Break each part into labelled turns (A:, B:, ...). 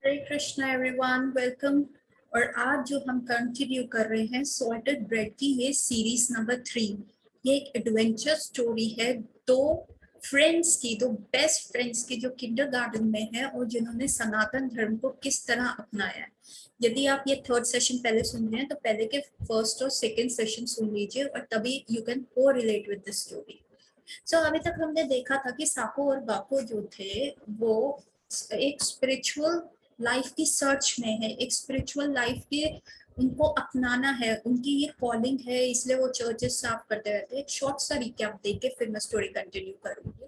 A: हरे Krishna everyone, welcome. और आज जो हम कंटिन्यू कर रहे हैं सॉल्टेड ब्रेड की ये सीरीज नंबर 3। ये एक एडवेंचर स्टोरी है दो फ्रेंड्स की, दो बेस्ट फ्रेंड्स की जो किंडरगार्टन में है और जिन्होंने सनातन धर्म को किस तरह अपनाया है। यदि आप ये थर्ड सेशन पहले सुन रहे हैं तो पहले के फर्स्ट और सेकेंड सेशन सुन लीजिए और तभी यू कैन को रिलेट विद द स्टोरी। सो अभी तक हमने देखा था कि साको और गाको जो थे वो एक स्पिरिचुअल लाइफ की सर्च में है, एक स्पिरिचुअल लाइफ के उनको अपनाना है, उनकी ये कॉलिंग है, इसलिए वो चर्चेस साफ करते रहते हैं। एक शॉर्ट सा रिकैप देके फिर मैं स्टोरी कंटिन्यू करूंगी।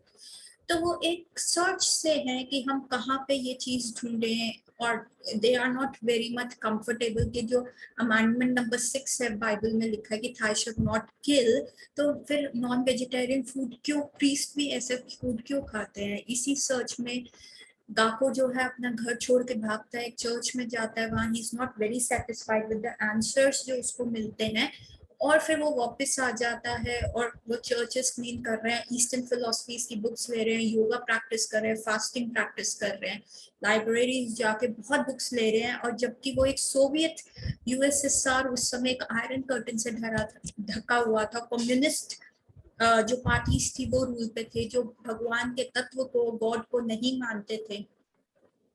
A: तो वो एक सर्च से है कि हम कहाँ पे ये चीज ढूंढें, और they are not very much comfortable कि जो अमेंडमेंट नंबर 6 है बाइबल में लिखा है कि थाई शुड नॉट किल, तो फिर नॉन वेजिटेरियन फूड क्यों, प्रीस्ट भी ऐसे फूड क्यों खाते हैं। इसी सर्च में गाको जो है अपना घर छोड़ के भागता है, एक चर्च में जाता है, वहां he is not very satisfied with the answers जो उसको मिलते हैं, और फिर वो वापस आ जाता है और वो चर्चेस क्लीन कर रहे हैं, ईस्टर्न फिलोसफीज की बुक्स ले रहे हैं, योगा प्रैक्टिस कर रहे हैं, फास्टिंग प्रैक्टिस कर रहे हैं, लाइब्रेरी जाके बहुत बुक्स ले रहे हैं। और जबकि वो एक सोवियत यूएसएसआर उस समय एक आयरन कर्टन से ढका हुआ था, कम्युनिस्ट जो पार्टीज थी वो रूल पे थे, जो भगवान के तत्व को, गॉड को नहीं मानते थे।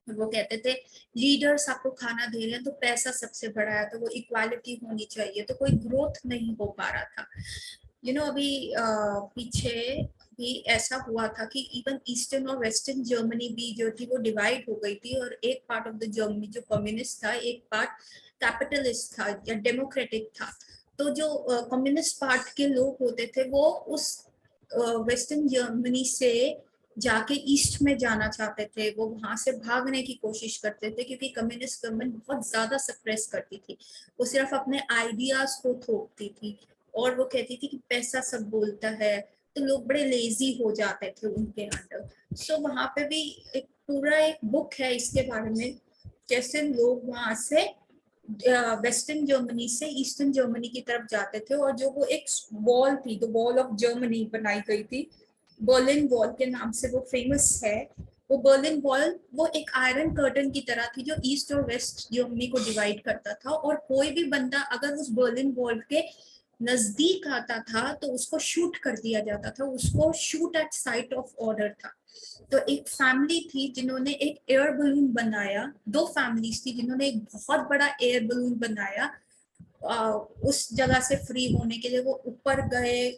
A: वो कहते थे लीडर्स आपको खाना दे रहे हैं तो पैसा सबसे बड़ा है, तो वो इक्वालिटी होनी चाहिए, तो कोई ग्रोथ नहीं हो पा रहा था। अभी पीछे भी ऐसा हुआ था कि इवन ईस्टर्न और वेस्टर्न जर्मनी भी जो थी वो डिवाइड हो गई थी, और एक पार्ट ऑफ द जर्मनी जो कम्युनिस्ट था, एक पार्ट कैपिटलिस्ट था या डेमोक्रेटिक था। तो जो कम्युनिस्ट पार्ट के लोग होते थे वो उस वेस्टर्न जर्मनी से जाके ईस्ट में जाना चाहते थे, वो वहां से भागने की कोशिश करते थे क्योंकि कम्युनिस्ट गवर्नमेंट बहुत ज्यादा सप्रेस करती थी। वो सिर्फ अपने आइडियाज को थोपती थी और वो कहती थी कि पैसा सब बोलता है, तो लोग बड़े लेजी हो जाते थे उनके अंडर। सो वहां पे भी एक पूरा एक बुक है इसके बारे में, कैसे लोग वहां से वेस्टर्न जर्मनी से ईस्टर्न जर्मनी की तरफ जाते थे, और जो वो एक वॉल थी, द वॉल ऑफ जर्मनी बनाई गई थी, बर्लिन वॉल के नाम से वो फेमस है। वो बर्लिन वॉल वो एक आयरन कर्टन की तरह थी जो ईस्ट और वेस्ट जर्मनी को डिवाइड करता था, और कोई भी बंदा अगर उस बर्लिन वॉल के नजदीक आता था तो उसको शूट कर दिया जाता था, उसको shoot at site of order था। तो एक फैमिली थी जिन्होंने एक एयर बलून बनाया, दो फैमिलीज थी जिन्होंने एक बहुत बड़ा एयर बलून बनाया। उस जगह से फ्री होने के लिए वो ऊपर गए,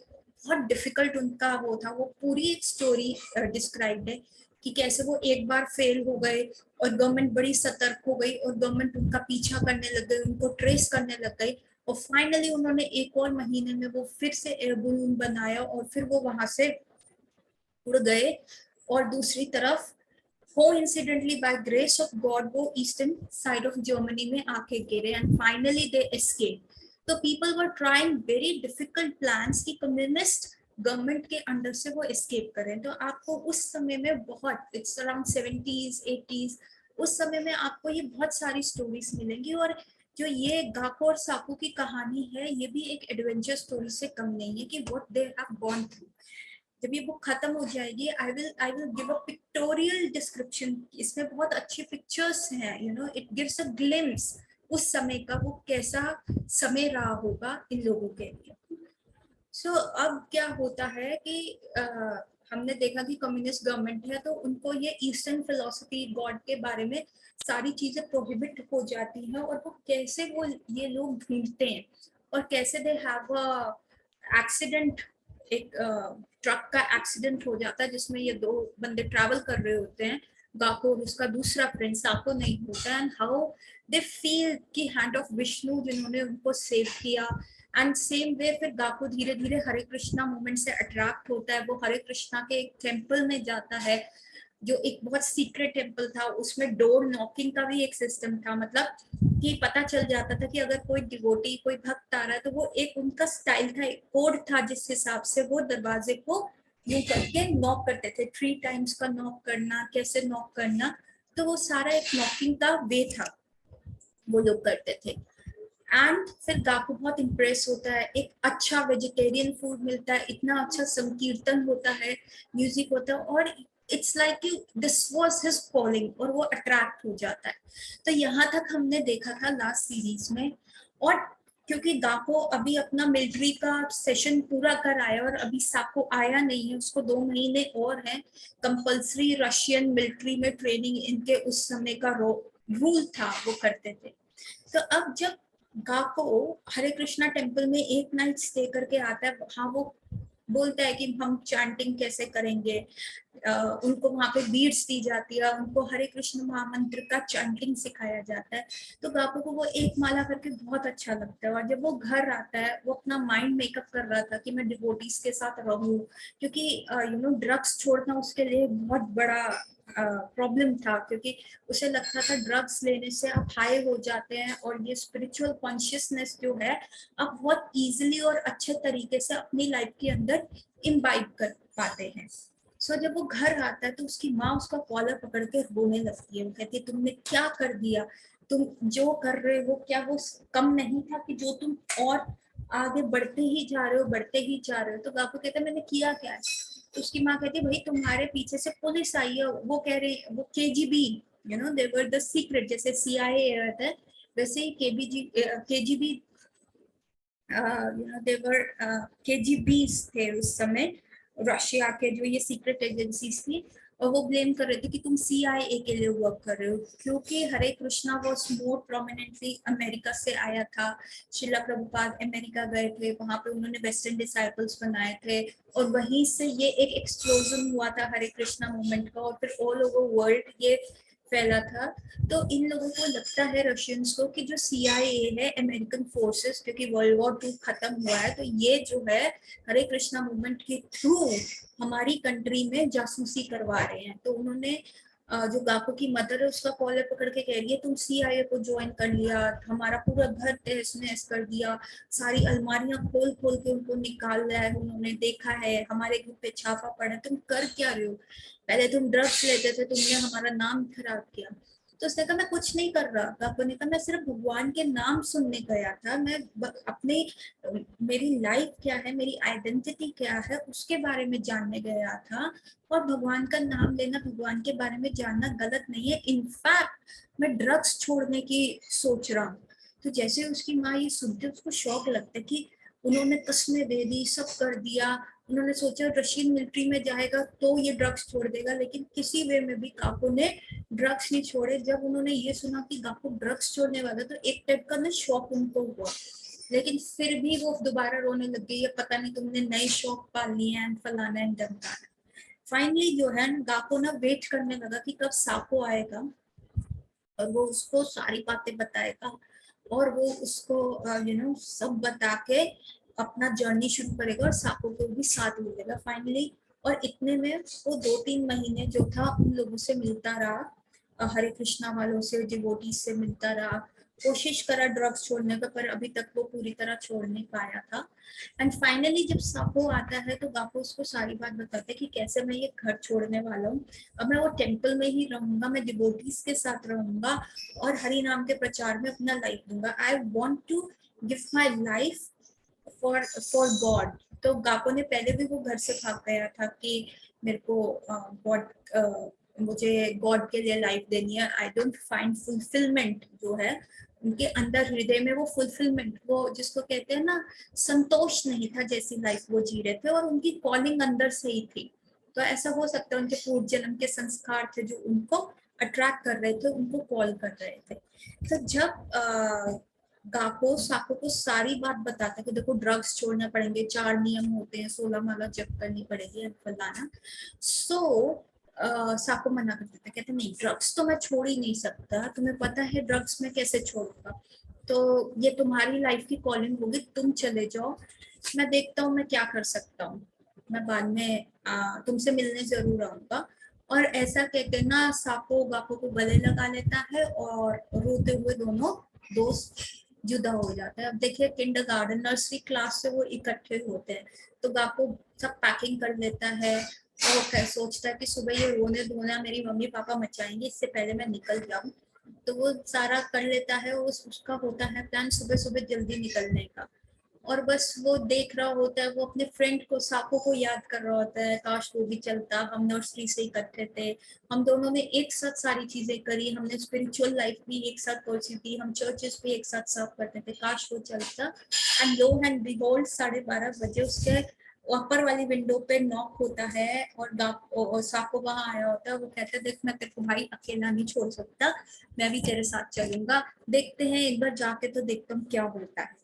A: बहुत डिफिकल्ट उनका वो था, वो पूरी एक स्टोरी डिस्क्राइब है कि कैसे वो एक बार फेल हो गए और गवर्नमेंट बड़ी सतर्क हो गई और गवर्नमेंट उनका पीछा करने लग गई, उनको ट्रेस करने लग गई, और फाइनली उन्होंने एक और महीने में वो फिर से एयर बलून बनाया और फिर वो वहां से उड़ गए। और दूसरी तरफ coincidentally by grace of God वो ईस्टर्न साइड ऑफ जर्मनी में आके गिरे एंड फाइनली दे एस्केप। तो people were trying very difficult plans कि कम्युनिस्ट गवर्नमेंट के अंडर से वो एस्केप करें। तो आपको उस समय में बहुत, इट्स अराउंड 70s 80s, उस समय में आपको ये बहुत सारी स्टोरीज मिलेंगी। और जो ये गाको और साकू की कहानी है ये भी एक एडवेंचर स्टोरी से कम नहीं है कि what they have gone through. जब ये बुक खत्म हो जाएगी I will give a pictorial description, इसमें बहुत अच्छी पिक्चर्स हैं, इट गिव्स अ ग्लिम्स उस समय का, वो कैसा समय रहा होगा इन लोगों के लिए। अब क्या होता है कि हमने देखा कि कम्युनिस्ट गवर्नमेंट है तो उनको ये ईस्टर्न फिलोसफी गॉड के बारे में सारी चीजें प्रोहिबिट हो जाती हैं, और वो कैसे वो ये लोग ढूंढते हैं और कैसे दे हैव एक्सीडेंट, एक ट्रक का एक्सीडेंट हो जाता है जिसमें ये दो बंदे ट्रैवल कर रहे होते हैं, गाको और उसका दूसरा फ्रेंड, साको नहीं होता, एंड हाउ दे फील कि हैंड ऑफ विष्णु जिन्होंने उनको सेव किया। एंड सेम वे फिर गाको धीरे धीरे हरे कृष्णा मूवमेंट से अट्रैक्ट होता है, वो हरे कृष्णा के एक टेम्पल में जाता है जो एक बहुत सीक्रेट टेम्पल था, उसमें डोर नॉकिंग का भी एक सिस्टम था, मतलब कि पता चल जाता था कि अगर कोई डिवोटी, कोई भक्त आ रहा है तो वो एक उनका स्टाइल था, एक कोड था जिस हिसाब से वो दरवाजे को यूं करके नॉक करते थे, 3 टाइम्स का नॉक करना, कैसे नॉक करना, तो वो सारा एक नॉकिंग का वे था, वो लोग करते थे। एंड फिर गाकू बहुत इम्प्रेस होता है, एक अच्छा वेजिटेरियन फूड मिलता है, इतना अच्छा संकीर्तन होता है, म्यूजिक होता है, और it's like you this was his calling और वो अट्रैक्ट हो जाता है। तो यहाँ तक हमने देखा था लास्ट सीरीज में। और क्योंकि गाको अभी अपना मिलिट्री का सेशन पूरा कर आया और अभी साको आया नहीं है, उसको 2 महीने और हैं कंपल्सरी रशियन मिलिट्री में ट्रेनिंग, इनके उस समय का रूल था, वो करते थे। तो अब जब गाको हरे कृष्णा टेम्पल में एक नाइट स्टे करके आता है, हाँ वो बोलता है कि हम चैंटिंग कैसे करेंगे, उनको वहां पे बीड्स दी जाती है, उनको हरे कृष्ण महामंत्र का चैंटिंग सिखाया जाता है। तो गापू को वो एक माला करके बहुत अच्छा लगता है। और जब वो घर आता है, वो अपना माइंड मेकअप कर रहा था कि मैं डिवोटीज के साथ रहूं, क्योंकि ड्रग्स छोड़ना उसके लिए बहुत बड़ा प्रॉब्लम था, क्योंकि उसे लगता था ड्रग्स लेने से आप हाई हो जाते हैं और ये स्पिरिचुअल कॉन्शियसनेस जो है आप बहुत इजीली और अच्छे तरीके से अपनी लाइफ के अंदर इम्बाइब कर पाते हैं। सो जब वो घर आता है तो उसकी माँ उसका कॉलर पकड़ के रोने लगती है। वो कहती है तुमने क्या कर दिया, तुम जो कर रहे हो क्या वो कम नहीं था कि जो तुम और आगे बढ़ते ही जा रहे हो, बढ़ते ही जा रहे हो। तो गापू कहता है मैंने किया क्या है। तो उसकी माँ कहती है भाई तुम्हारे पीछे से पुलिस आई है, वो कह रही वो KGB, they were the secret, जैसे सीआईए रहता है वैसे ही केजीबी, देवर केजीबीज थे उस समय, रशिया के जो ये सीक्रेट एजेंसीज थी। और वो ब्लेम कर रहे थे कि तुम सीआईए के लिए वर्क कर रहे हो, क्योंकि Hare Krishna was more prominently America से आया था। शिला प्रभुपाद अमेरिका गए थे, वहां पे उन्होंने वेस्टर्न डिसाइपल्स बनाए थे, और वहीं से ये एक एक्सप्लोजन हुआ था हरे कृष्णा मूवमेंट का, और फिर ऑल ओवर वर्ल्ड ये फैला था। तो इन लोगों को लगता है रशियंस को कि जो सीआईए है अमेरिकन फोर्सेस, क्योंकि वर्ल्ड वॉर 2 खत्म हुआ है, तो ये जो है हरे कृष्णा मूवमेंट के थ्रू हमारी कंट्री में जासूसी करवा रहे हैं। तो उन्होंने जो गाको की मदर है उसका कॉलर पकड़ के कह रही है तुम सीआईए को ज्वाइन कर लिया, हमारा पूरा घर तहस नहस कर दिया, सारी अलमारियां खोल खोल के उनको निकाल लिया है, उन्होंने देखा है, हमारे घर पे छापा पड़ा, तुम कर क्या रहे हो, पहले तुम ड्रग्स लेते थे, तुमने हमारा नाम खराब किया। तो उसने कहा मैं कुछ नहीं कर रहा। गाको ने कहा मैं सिर्फ भगवान के नाम सुनने गया था, मैं अपने मेरी लाइफ क्या है, मेरी आइडेंटिटी क्या है उसके बारे में जानने गया था। और भगवान का नाम लेना, भगवान के बारे में जानना गलत नहीं है, इनफैक्ट मैं ड्रग्स छोड़ने की सोच रहा हूँ। तो जैसे उसकी माँ ये सुनते उसको शौक लगता है कि उन्होंने कस्में दे दी, सब कर दिया, उन्होंने सोचा रशियन मिलिट्री में जाएगा तो ये ड्रग्स छोड़ देगा, लेकिन किसी वे में भी काको ने ड्रग्स नहीं छोड़े। जब उन्होंने ये सुना कि काको ड्रग्स छोड़ने वाला तो एक टाइप का ना शौक उनको हुआ, लेकिन फिर भी वो दोबारा रोने लग गई, ये पता नहीं तुमने नए शौक पाल लिए हैं, फलाना एंड ढमकाना। फाइनली जो है गाको ना वेट करने लगा कि कब साको आएगा और वो उसको सारी बातें बताएगा, और वो उसको सब बता के अपना जर्नी शुरू करेगा और साको को भी साथ ले लेगा फाइनली। और इतने में वो 2-3 महीने जो था उन लोगों से मिलता रहा, हरे कृष्णा वालों से, डिवोटीज से मिलता रहा, कोशिश करा ड्रग्स छोड़ने का, पर अभी तक वो पूरी तरह छोड़ नहीं पाया था। एंड फाइनली जब साको आता है तो गापो उसको सारी बात बताते हैं कि कैसे मैं ये घर छोड़ने वाला हूँ, अब मैं वो टेम्पल में ही रहूंगा, मैं डिवोटीज के साथ रहूंगा और हरि नाम के प्रचार में अपना लाइफ दूंगा। I want to give my life for God. तो गापो ने पहले भी वो घर से भाग गया था कि मेरे को गॉड, मुझे गॉड के लिए लाइफ देनी है, आई डोंट फाइंड फुलफिलमेंट जो है उनके अंदर हृदय में, वो फुलफिलमेंट, वो जिसको कहते हैं ना संतोष नहीं था जैसी लाइफ वो जी रहे थे, और उनकी कॉलिंग अंदर से ही थी। तो ऐसा हो सकता है उनके पूर्व जन्म के संस्कार थे जो उनको अट्रैक्ट कर रहे थे, उनको कॉल कर रहे थे। तो जब गाको साको को सारी बात बताते कि देखो ड्रग्स छोड़ने पड़ेंगे, 4 नियम होते हैं, 16 माला जप करनी पड़ेगी फलाना, सो साको मना कर देता, कहते नहीं ड्रग्स तो मैं छोड़ ही नहीं सकता, तुम्हें पता है ड्रग्स में कैसे छोड़ूंगा, तो ये तुम्हारी लाइफ की कॉलिंग होगी, तुम चले जाओ, मैं देखता हूँ मैं क्या कर सकता हूँ, मैं बाद में तुमसे मिलने जरूर आऊंगा। और ऐसा कहते ना साको गाको को गले लगा लेता है और रोते हुए दोनों दोस्त जुदा हो जाता है। अब देखिए किंडरगार्टन नर्सरी क्लास से वो इकट्ठे होते हैं, तो गाको सब पैकिंग कर लेता है, वो सोचता है कि सुबह ये रोने धोना मेरी मम्मी पापा मचाएंगे, इससे पहले मैं निकल जाऊं। तो वो सारा कर लेता है, उसका होता है प्लान सुबह सुबह जल्दी निकलने का। और बस वो देख रहा होता है, वो अपने फ्रेंड को, साको को याद कर रहा होता है, काश वो भी चलता, हम नर्सरी से इकट्ठे थे, हम दोनों ने एक साथ सारी चीजें करी, हमने स्पिरिचुअल लाइफ भी एक साथ पहुंची थी, हम चर्चेस भी एक साथ सर्व करते थे, काश वो चलता। एंड लो एंड बिहोल्ड 12:30 बजे उसके ऊपर वाली विंडो पे नॉक होता है और साको वहां आया होता है। वो कहता है देख मैं तेरे को भाई अकेला नहीं छोड़ सकता, मैं भी तेरे साथ चलूंगा, देखते हैं एक बार जाके तो देखता हूँ क्या होता है।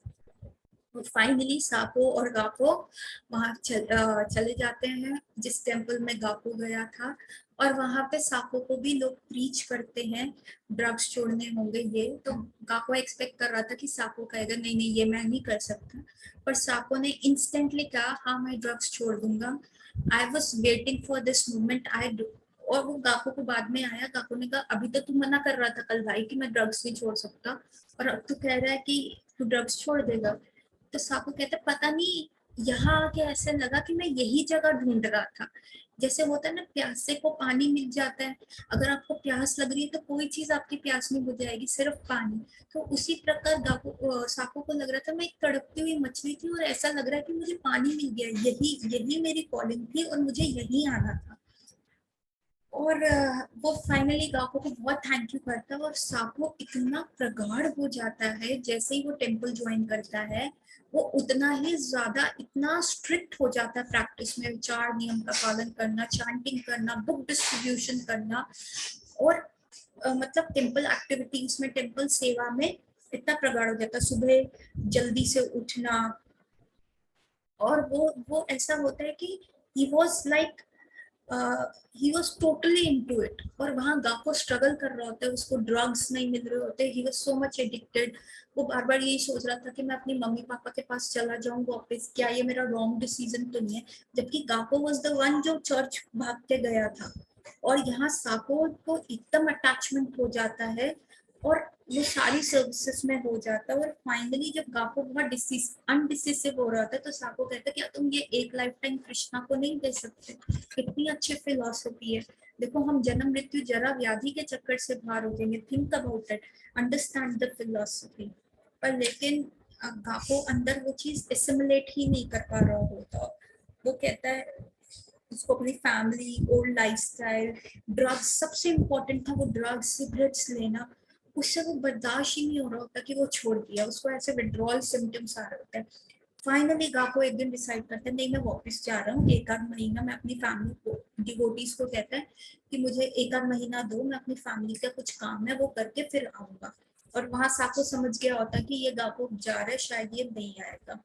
A: फाइनली सापो और गापो वहां चले जाते हैं जिस टेम्पल में गापो गया था, और वहां पे सापो को भी लोग प्रीच करते हैं ड्रग्स छोड़ने होंगे ये तो। गापो एक्सपेक्ट कर रहा था कि सापो कहेगा नहीं नहीं ये मैं नहीं कर सकता, पर सापो ने इंस्टेंटली कहा हाँ मैं ड्रग्स छोड़ दूंगा, I was waiting for this moment I do. और वो गापो को बाद में आया, गापो ने कहा अभी तो तू मना कर रहा था कल भाई कि मैं ड्रग्स नहीं छोड़ सकता, और अब तू कह रहा है कि तू ड्रग्स छोड़ देगा। तो साकू कहते पता नहीं यहाँ आके ऐसे लगा कि मैं यही जगह ढूंढ रहा था। जैसे होता है ना प्यासे को पानी मिल जाता है, अगर आपको प्यास लग रही है तो कोई चीज आपकी प्यास नहीं बुझाएगी, सिर्फ पानी। तो उसी प्रकार साकू को लग रहा था मैं एक तड़पती हुई मछली थी और ऐसा लग रहा है कि मुझे पानी मिल गया, यही यही मेरी कॉलिंग थी और मुझे यही आना था। और वो फाइनली गाको को बहुत थैंक यू करता है, और सापो इतना प्रगाढ़ हो जाता है जैसे ही वो टेम्पल ज्वाइन करता है, वो उतना ही ज्यादा इतना स्ट्रिक्ट हो जाता है प्रैक्टिस में, चार नियम का पालन करना, चैंटिंग करना, बुक डिस्ट्रीब्यूशन करना, और मतलब टेम्पल एक्टिविटीज में, टेम्पल सेवा में इतना प्रगाढ़ हो जाता है, सुबह जल्दी से उठना। और वो ऐसा होता है कि he was like he was totally into it. और वहां गाको स्ट्रगल कर रहा होता है, उसको ड्रग्स नहीं मिल रहे होते, he was so much addicted. वो बार बार यही सोच रहा था कि मैं अपनी मम्मी पापा के पास चला जाऊं वापस, क्या ये मेरा रॉन्ग डिसीजन तो नहीं है, जबकि गाको वॉज द वन जो चर्च भाग के गया था। और यहाँ साको को एकदम अटैचमेंट हो जाता है, और वो सारी सर्विसेज में हो जाता है। और फाइनली जब गाको बहुत अनडिसिसिव हो रहा था तो साको कहता है क्या तुम ये एक लाइफ टाइम कृष्णा को नहीं दे सकते, कितनी अच्छी फिलॉसफी है, देखो हम जन्म मृत्यु जरा व्याधि के चक्कर से बाहर हो जाएंगे, think about it, understand the philosophy. पर लेकिन गाको अंदर वो चीज एसिमुलेट ही नहीं कर पा रहा होता। वो कहता है उसको अपनी फैमिली, ओल्ड लाइफस्टाइल, ड्रग्स, सबसे इम्पोर्टेंट था वो ड्रग्स सिगरेट्स लेना, उससे वो बर्दाश्त ही नहीं हो रहा होता कि वो छोड़ दिया, उसको ऐसे विड्रॉल सिम्टम्स आ रहे होते हैं। फाइनली गाको एक दिन डिसाइड करता है नहीं मैं वापस जा रहा हूँ, एक आध महीना मैं अपनी फैमिली को, डिवोटीज को कहता है कि मुझे एक आध महीना दो, मैं अपनी फैमिली का कुछ काम है वो करके फिर आऊंगा। और वहां साको समझ गया होता कि ये गाको जा रहा है, शायद ये नहीं आएगा।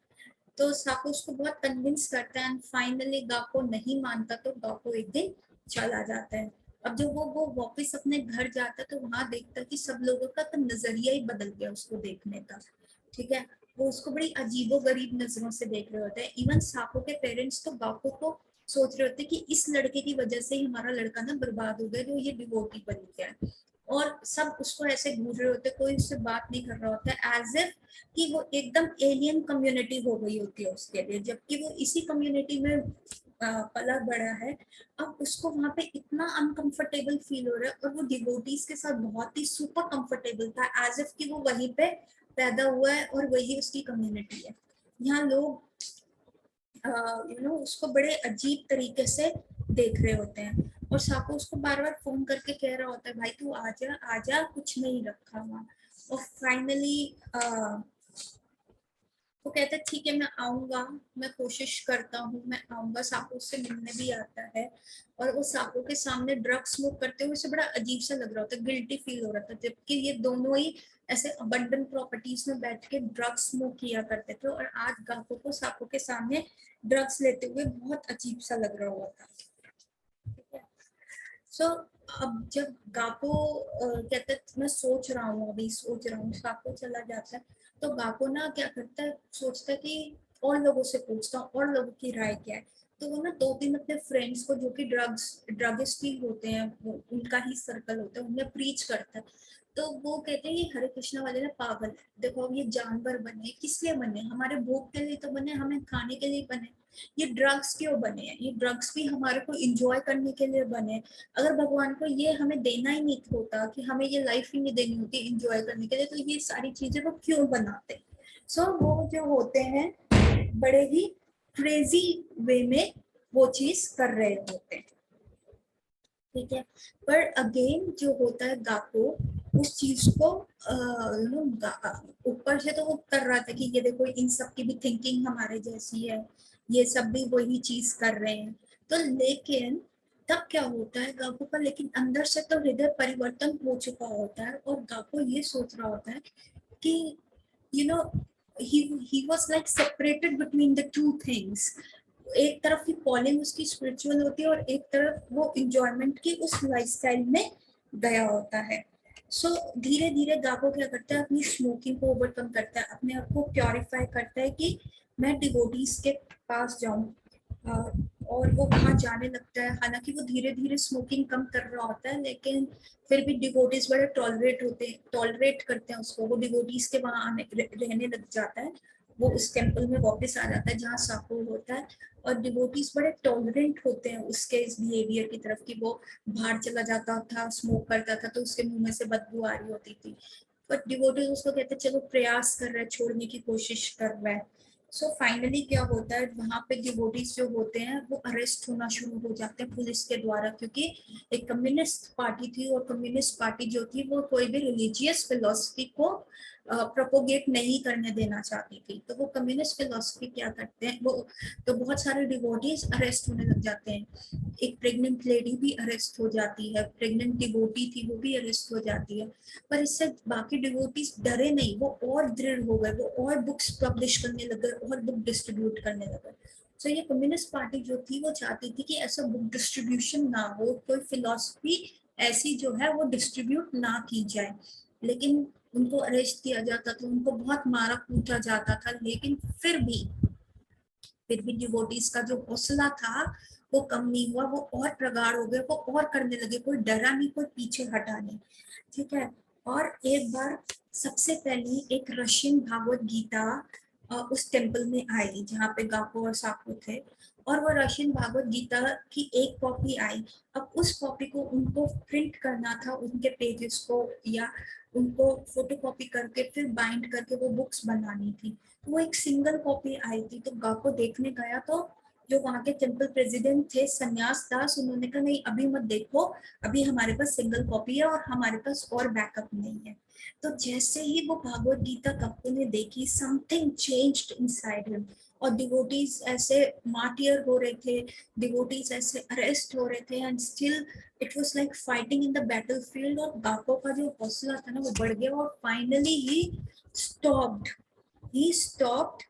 A: तो साको उसको बहुत कन्विंस करता है, एंड फाइनली गाको नहीं मानता तो गाको एक दिन चला जाता है। अब जब वो वापस अपने घर जाता है तो वहां देखता है कि सब लोगों का तो नजरिया ही बदल गया उसको देखने का। ठीक है, वो उसको बड़ी अजीबो गरीब नजरों से देख रहे होते हैं। इवन साको के पेरेंट्स तो गाको को सोच रहे होते हैं कि इस लड़के की वजह से ही हमारा लड़का ना बर्बाद हो गया, जो ये डिवोटी बन गया है। और सब उसको ऐसे घूर रहे होते, कोई उससे बात नहीं कर रहा होता, एज इफ कि वो एकदम एलियन कम्युनिटी हो गई होती है उसके लिए, जबकि वो इसी कम्युनिटी में पला बड़ा है। अब उसको वहां पे इतना अनकंफर्टेबल फील हो रहा है, और वो डिवोटीज के साथ बहुत ही सुपर कंफर्टेबल था, एज इफ कि वो वहीं पे पैदा हुआ है और वही उसकी कम्युनिटी है। यहाँ लोग उसको बड़े अजीब तरीके से देख रहे होते हैं, और साको उसको बार बार फोन करके कह रहा होता है भाई तू आजा आजा, कुछ नहीं रखा हुआ। और फाइनली वो कहता है ठीक है मैं आऊंगा, मैं कोशिश करता हूँ, मैं आऊंगा। सापो से मिलने भी आता है, और वो सापो के सामने ड्रग स्मोक करते हुए उसे बड़ा अजीब सा लग रहा होता है, गिल्टी फील हो रहा था, जबकि ये दोनों ही ऐसे अबंडन प्रॉपर्टीज में बैठ के ड्रग स्मोक किया करते थे, और आज गाको को सापो के सामने ड्रग्स लेते हुए बहुत अजीब सा लग रहा हुआ था। ठीक है, सो अब जब गाको कहता है मैं सोच रहा हूँ, अभी सोच रहा हूँ, साको चला जाता है, तो गाको ना क्या करता है, सोचता है कि और लोगों से पूछता हूँ और लोगों की राय क्या है। तो वो ना दो तीन अपने फ्रेंड्स को जो कि ड्रगिस्ट ही होते हैं, वो उनका ही सर्कल होता है, उन्हें प्रीच करता है। तो वो कहते हैं ये हरे कृष्णा वाले ना पागल है, देखो अब ये जानवर बने, किस लिए बने, हमारे भोग के लिए तो बने, हमें खाने के लिए बने, ये ड्रग्स क्यों बने हैं, ये ड्रग्स भी हमारे को इंजॉय करने के लिए बने। अगर भगवान को ये हमें देना ही नहीं होता, कि हमें ये लाइफ ही नहीं देनी होती एंजॉय करने के लिए, तो ये सारी चीजें वो क्यों बनाते। सो वो जो होते हैं बड़े ही क्रेजी वे में वो चीज कर रहे होते हैं, ठीक है। पर अगेन जो होता है गाको उस चीज को ऊपर से तो वो कर रहा था कि ये देखो इन सब की भी थिंकिंग हमारे जैसी है, ये सब भी वही चीज कर रहे हैं। तो लेकिन तब क्या होता है गाको का, लेकिन अंदर से तो हृदय परिवर्तन हो चुका होता है और गाको ये सोच रहा होता है कि you know he was like separated between the two things। एक तरफ की कॉलिंग उसकी स्पिरिचुअल होती है और एक तरफ वो इंजॉयमेंट की उस लाइफस्टाइल में गया होता है। सो धीरे धीरे गाको क्या करता है, अपनी स्मोकिंग को ओवरकम करता है, अपने आप को प्योरीफाई करता है कि मैं डिवोटीज के पास जाऊं, और वो वहां जाने लगता है। हालांकि वो धीरे धीरे स्मोकिंग कम कर रहा होता है, लेकिन फिर भी डिवोटीज बड़े टॉलरेट करते हैं उसको। वो डिवोटीज के वहां आने रहने लग जाता है, वो उस टेम्पल में वापस आ जाता है जहाँ साको होता है। और डिवोटीज बड़े टॉलरेंट होते हैं उसके इस बिहेवियर की तरफ कि वो बाहर चला जाता था, स्मोक करता था तो उसके मुंह में से बदबू आ रही होती थी। बट डिवोटीज उसको कहते चलो प्रयास कर रहा है, छोड़ने की कोशिश कर रहा है। सो फाइनली क्या होता है, वहां पे डिवोटीज जो होते हैं वो अरेस्ट होना शुरू हो जाते हैं पुलिस के द्वारा, क्योंकि एक कम्युनिस्ट पार्टी थी और कम्युनिस्ट पार्टी जो थी वो कोई भी रिलीजियस फिलोसफी को प्रोपोगेट नहीं करने देना चाहती थी। तो वो कम्युनिस्ट फिलोसफी क्या करते हैं वो, तो बहुत सारे डिवोटीज अरेस्ट होने लग जाते हैं। एक प्रेग्नेंट लेडी भी अरेस्ट हो जाती है, प्रेग्नेंट डिवोटी थी वो भी अरेस्ट हो जाती है। पर इससे बाकी डिवोटीज डरे नहीं, वो और दृढ़ हो गए, वो और बुक्स पब्लिश करने लगे और बुक डिस्ट्रीब्यूट करने लगे। तो ये कम्युनिस्ट पार्टी जो थी वो चाहती थी कि ऐसा बुक डिस्ट्रीब्यूशन ना हो, कोई फिलॉसफी ऐसी जो है वो डिस्ट्रीब्यूट ना की जाए। लेकिन उनको अरेस्ट किया जाता था, उनको बहुत मारा कूटा जाता था, लेकिन फिर भी डिवोटीज का जो हौसला था वो कम नहीं हुआ, वो और प्रगाढ़ हो गए, वो और करने लगे, कोई डरा नहीं, कोई पीछे हटा नहीं, ठीक है। और एक बार सबसे पहले एक रशियन भागवत गीता उस टेम्पल में आई जहाँ पे गाको और साको थे, और वो रशियन भागवत गीता की एक कॉपी आई। अब उस कॉपी को उनको प्रिंट करना था, उनके पेजेस को, या उनको फोटो कॉपी करके फिर बाइंड करके वो बुक्स बनानी थी। वो एक सिंगल कॉपी आई थी, तो गाको देखने गया तो जो वहाँ के टेम्पल प्रेसिडेंट थे संन्यास दास, उन्होंने कहा नहीं अभी मत देखो, अभी हमारे पास सिंगल कॉपी है और हमारे पास और बैकअप नहीं है। तो जैसे ही वो भागवत गीता गाको ने देखी, समथिंग चेंज्ड इनसाइड हिम। और डिवोटीज ऐसे मार्टियर हो रहे थे, डिवोटीज ऐसे अरेस्ट हो रहे थे, and still it was like fighting in the battlefield. और गाको का जो हौसला था ना वो बढ़ गया, और finally stopped he stopped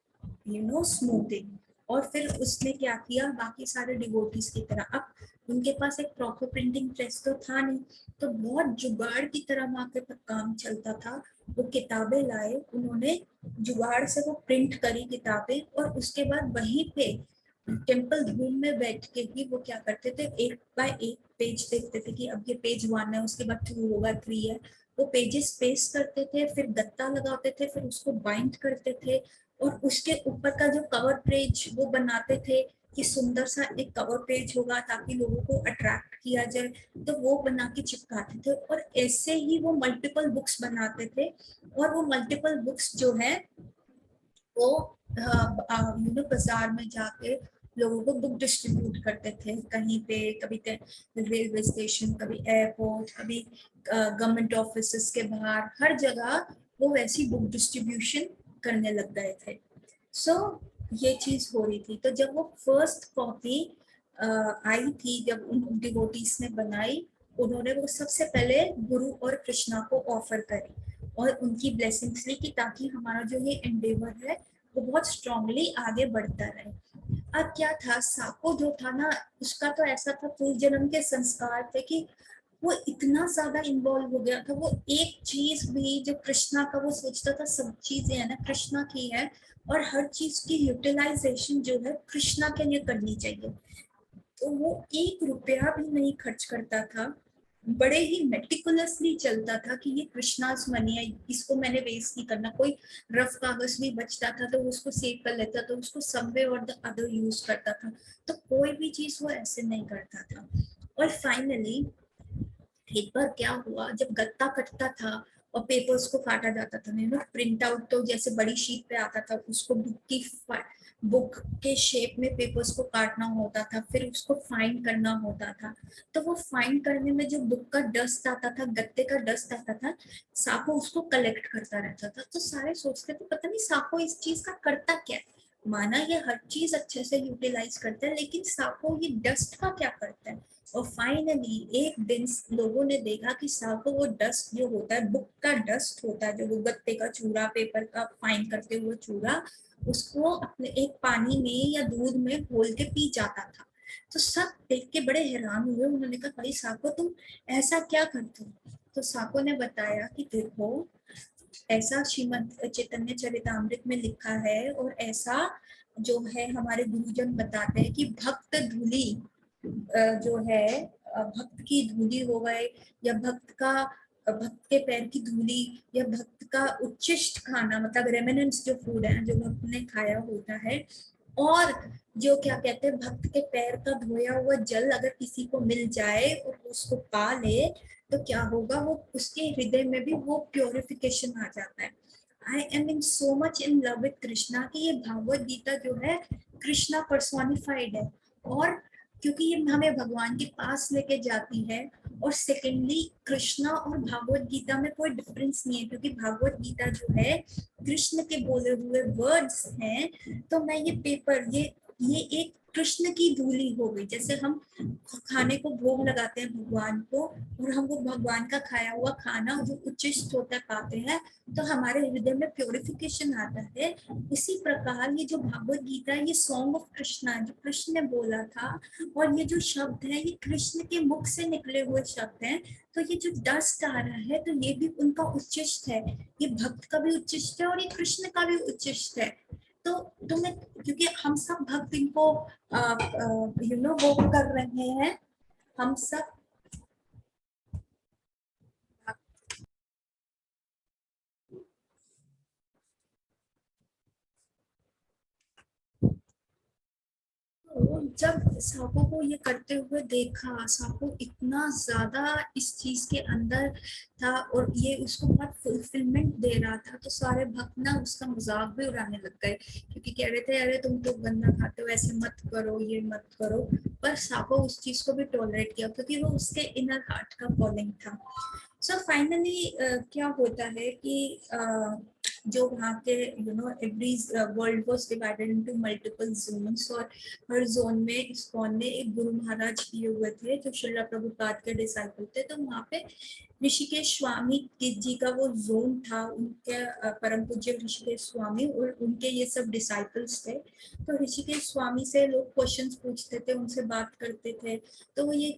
A: smoking. और फिर उसने क्या किया, बाकी सारे डिवोटीज की तरह, अब उनके पास एक प्रॉपर प्रिंटिंग प्रेस तो था नहीं, तो बहुत जुगाड़ की तरह वहां पे काम चलता था। वो किताबें लाए उन्होंने, जुगाड़ से वो प्रिंट करी किताबें, और उसके बाद वहीं पे टेम्पल रूम में बैठ के ही वो क्या करते थे, एक बाय एक पेज देखते थे कि अब ये पेज 1 है, उसके बाद 2 होगा, 3 है। वो पेजेस पेस्ट करते थे, फिर गत्ता लगाते थे, फिर उसको बाइंड करते थे, और उसके ऊपर का जो कवर पेज वो बनाते थे कि सुंदर सा एक कवर पेज होगा ताकि लोगों को अट्रैक्ट किया जाए, तो वो बना के चिपकाते थे। और ऐसे ही वो मल्टीपल बुक्स बनाते थे, और वो मल्टीपल बुक्स जो है वो बाजार में जाके लोगों को बुक डिस्ट्रीब्यूट करते थे, कहीं पे कभी रेलवे स्टेशन, कभी एयरपोर्ट, कभी गवर्नमेंट ऑफिस के बाहर, हर जगह वो वैसी बुक डिस्ट्रीब्यूशन करने लग गए थे। सो ये चीज हो रही थी। तो जब वो फर्स्ट कॉपी आई थी, जब उन डिवोटीज ने बनाई, उन्होंने वो सबसे पहले गुरु और कृष्णा को ऑफर करी और उनकी ब्लेसिंग्स ली कि ताकि हमारा जो ये एंडेवर है वो बहुत स्ट्रांगली आगे बढ़ता रहे। अब क्या था, साको जो था ना, उसका तो ऐसा था, पूर्व जन्म के संस्कार थे कि वो इतना ज्यादा इन्वॉल्व हो गया था, वो एक चीज भी जो कृष्णा का, वो सोचता था सब चीजें है ना कृष्णा की है, और हर चीज की यूटिलाइजेशन जो है कृष्णा के लिए करनी चाहिए। तो वो 1 रुपया भी नहीं खर्च करता था, बड़े ही मेटिकुलसली चलता था कि ये कृष्णास मनी है, इसको मैंने वेस्ट नहीं करना। कोई रफ कागज भी बचता था तो उसको सेव कर लेता, तो उसको सम वे और द अदर यूज करता था। तो कोई भी चीज वो ऐसे नहीं करता था। और फाइनली एक बार क्या हुआ, जब गत्ता कटता था और पेपर्स को काटा जाता था, प्रिंट आउट तो जैसे बड़ी शीट पे आता था, उसको बुक के शेप में पेपर्स को काटना होता था, फिर उसको फाइंड करना होता था। तो वो फाइंड करने में जो बुक का डस्ट आता था, गत्ते का डस्ट आता था, साको उसको कलेक्ट करता रहता था। तो सारे सोचते थे पता नहीं साको इस चीज का करता क्या है, माना ये हर चीज अच्छे से यूटिलाइज करता है, लेकिन साको ये डस्ट का क्या करता है। और फाइनली एक दिन लोगों ने देखा कि साको वो डस्ट जो होता है, बुक का डस्ट होता है, जो वो गत्ते का चूरा, पेपर का फाइन करते हुए चूरा, उसको अपने एक पानी में या दूध में घोल के पी जाता था। तो सब देख के बड़े हैरान हुए, उन्होंने कहा भाई साको तुम ऐसा क्या करते हो। तो साको ने बताया कि देखो, ऐसा श्रीमद चैतन्य चरितामृत में लिखा है, और ऐसा जो है हमारे गुरुजन बताते हैं कि भक्त धूली जो है, भक्त की धूली हो गए, या भक्त के पैर की धूली, या भक्त का उच्छिष्ट खाना, मतलब रेमिनेंट्स जो फूड है जो भक्त ने खाया होता है, और जो क्या कहते हैं भक्त के पैर का धोया हुआ जल अगर किसी को मिल जाए और उसको पा ले, तो क्या होगा, वो उसके हृदय में भी वो प्योरिफिकेशन आ जाता है। I am in so much in love with Krishna कि ये भागवत गीता जो है कृष्णा पर्सोनिफाइड है, और क्योंकि ये हमें भगवान के पास लेके जाती है। और सेकेंडली कृष्णा और भागवत गीता में कोई डिफरेंस नहीं है, क्योंकि भागवत गीता जो है कृष्ण के बोले हुए वर्ड्स हैं। तो मैं ये पेपर, ये एक कृष्ण की धूली हो गई, जैसे हम खाने को भोग लगाते हैं भगवान को, और हम वो भगवान का खाया हुआ खाना जो उच्चिष्ट होता है पाते हैं, तो हमारे हृदय में प्योरिफिकेशन आता है। इसी प्रकार ये जो भागवत गीता है, ये सॉन्ग ऑफ कृष्णा जो कृष्ण ने बोला था, और ये जो शब्द है ये कृष्ण के मुख से निकले हुए शब्द हैं। तो ये जो डस्ट आ रहा है, तो ये भी उनका उच्चिष्ट है, ये भक्त का भी उच्चिष्ट है और ये कृष्ण का भी उच्चिष्ट है। तो मैं, क्योंकि हम सब भक्त इनको वो कर रहे हैं, हम सब तो जब साको को ये करते हुए देखा, साको इतना ज्यादा इस चीज के अंदर था, और ये उसको बहुत फुलफिलमेंट दे रहा था, तो सारे भक्त ना उसका मजाक भी उड़ाने लग गए, क्योंकि कह रहे थे अरे तुम तो गंदा खाते हो, ऐसे मत करो, ये मत करो। पर साको उस चीज को भी टॉलरेट किया, क्योंकि वो उसके इनर हार्ट का कॉलिंग था। सो फाइनली क्या होता है कि जो वहाँ के every world was divided into multiple zones, और हर जोन में इस्कॉन ने एक गुरु महाराज किए हुए थे जो श्रीला प्रभुपाद के डिसाइपल थे। तो वहाँ पे ऋषिकेश स्वामी जी का वो जोन था, उनके परम पूज्य ऋषिकेश स्वामी और उनके ये सब डिसाइपल्स थे। तो ऋषिकेश स्वामी से लोग क्वेश्चंस पूछते थे, उनसे बात करते थे। तो वो ये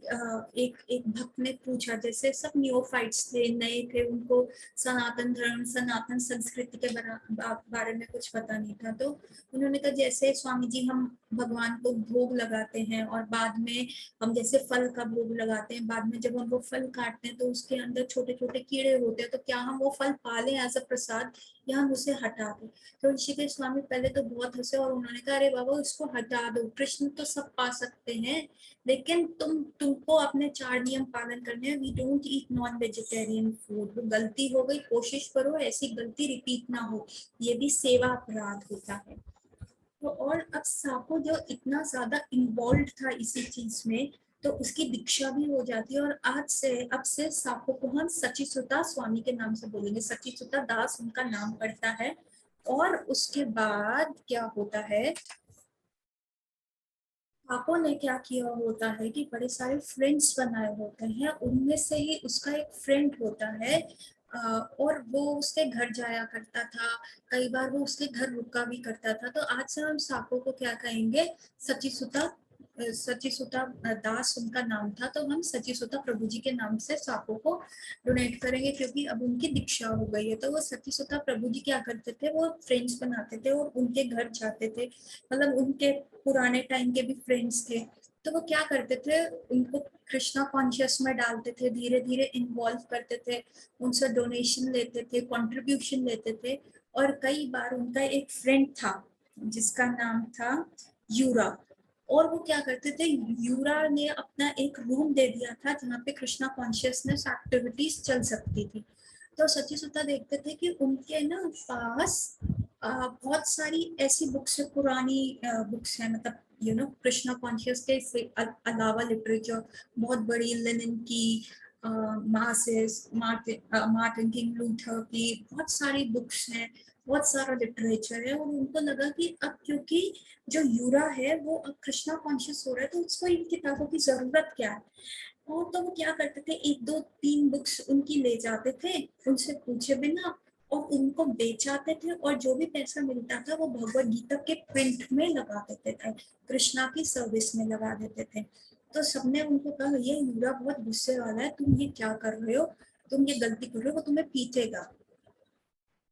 A: एक एक भक्त ने पूछा, जैसे सब नियोफाइट्स थे, नए थे, उनको सनातन धर्म, सनातन संस्कृति के बारे में कुछ पता नहीं था। तो उन्होंने कहा जैसे स्वामी जी हम भगवान को भोग लगाते हैं, और बाद में हम जैसे फल का भोग लगाते हैं, बाद में जब हम वो फल काटते हैं तो उसके अंदर छोटे छोटे कीड़े होते हैं, तो क्या हम वो फल पालें एज अ प्रसाद, या हम उसे हटा दें। तो ऋषिकेश स्वामी पहले तो बहुत हंसे, और उन्होंने कहा अरे बाबा इसको हटा दो, कृष्ण तो सब पा सकते हैं, लेकिन तुमको अपने 4 नियम पालन करने हैं। We don't eat non vegetarian food, वो गलती हो गई, कोशिश करो ऐसी गलती रिपीट ना हो, ये भी सेवा अपराध होता है। तो और अब साको जो इतना ज्यादा इन्वॉल्व था इसी चीज में, तो उसकी दीक्षा भी हो जाती है, और आज से अब से साको को हम सचिसुता स्वामी के नाम से बोलेंगे, सचिसुता दास उनका नाम पड़ता है। और उसके बाद क्या होता है, पापा ने क्या किया होता है कि बड़े सारे फ्रेंड्स बनाए होते हैं, उनमें से ही उसका एक फ्रेंड होता है, और वो उसके घर जाया करता था, कई बार वो उसके घर रुका भी करता था। तो आज से हम साको को क्या कहेंगे, सचिसुता, सचिसुता दास उनका नाम था, तो हम सचिसुता प्रभु जी के नाम से साको को डोनेट करेंगे, क्योंकि अब उनकी दीक्षा हो गई है। तो वो सचिसुता प्रभु जी क्या करते थे, वो फ्रेंड्स बनाते थे और उनके घर जाते थे, मतलब उनके पुराने टाइम के भी फ्रेंड्स थे। तो वो क्या करते थे, उनको कृष्णा कॉन्शियस में डालते थे, धीरे धीरे इन्वॉल्व करते थे, उनसे डोनेशन लेते थे, कंट्रीब्यूशन लेते थे। और कई बार उनका एक फ्रेंड था जिसका नाम था यूरा, और वो क्या करते थे, यूरा ने अपना एक रूम दे दिया था जहाँ पे कृष्णा कॉन्शियसनेस एक्टिविटीज चल सकती थी। तो सच्चिसुता देखते थे कि उनके ना पास बहुत सारी ऐसी बुक्स है, पुरानी बुक्स है, मतलब कृष्णा कॉन्शियस के अलावा लिटरेचर बहुत बड़ी, लेनिन की, मार्क्सिस, मार्टिन किंग लूथर की बहुत सारी बुक्स हैं, बहुत सारा लिटरेचर है। और उनको लगा कि अब क्योंकि जो यूरा है वो अब कृष्णा कॉन्शियस हो रहा है, तो उसको इन किताबों की जरूरत क्या है। और तो वो क्या करते थे, एक दो तीन बुक्स उनकी ले जाते थे उनसे पूछे बिना, और उनको बेचाते थे, और जो भी पैसा मिलता था वो भगवत गीता के प्रिंट में लगा देते थे, कृष्णा की सर्विस में लगा देते थे। तो सबने उनको कहा, ये यूरा बहुत गुस्से वाला है, तुम ये क्या कर रहे हो, तुम ये गलती कर रहे हो, वो तुम्हें पीटेगा।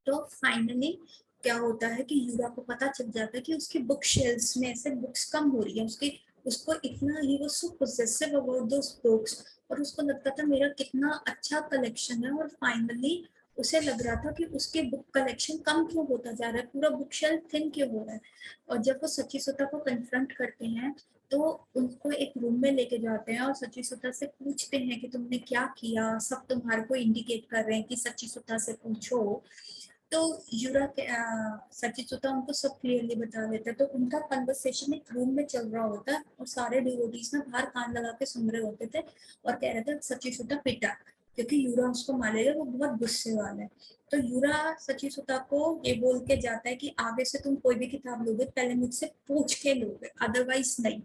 A: तो फाइनली क्या होता है कि यूरा को पता चल जाता है कि उसकी बुक शेल्फ्स में ऐसे बुक्स कम हो रही है, उसके उसको इतना ही वो सो पोजेसिव अबाउट दोस बुक्स, और उसको लगता था मेरा कितना अच्छा कलेक्शन है, और फाइनली उसे लग रहा था कि उसके बुक कलेक्शन कम क्यों होता जा रहा है, पूरा बुक शेल्फ थिन क्यों हो रहा है। और जब वो सच्ची सुता को कन्फ्रंट करते हैं तो उनको एक रूम में लेके जाते हैं और सच्ची सुता से पूछते हैं कि तुमने क्या किया, सब तुम्हारे को इंडिकेट कर रहे हैं कि सच्ची सुता से पूछो। तो यूरा के सचिचुता उनको सब क्लियरली बता देता है। तो उनका कन्वर्सेशन एक रूम में चल रहा होता है और सारे डिवोटीज ना बाहर कान लगा के सुन रहे होते थे और कह रहे थे सचिचुता पिटा, क्योंकि यूरा उसको मारेगा, वो बहुत गुस्से वाला है। तो यूरा सचिचुता को ये बोल के जाता है कि आगे से तुम कोई भी किताब लोगे पहले मुझसे पूछ के लोगे, अदरवाइज नहीं।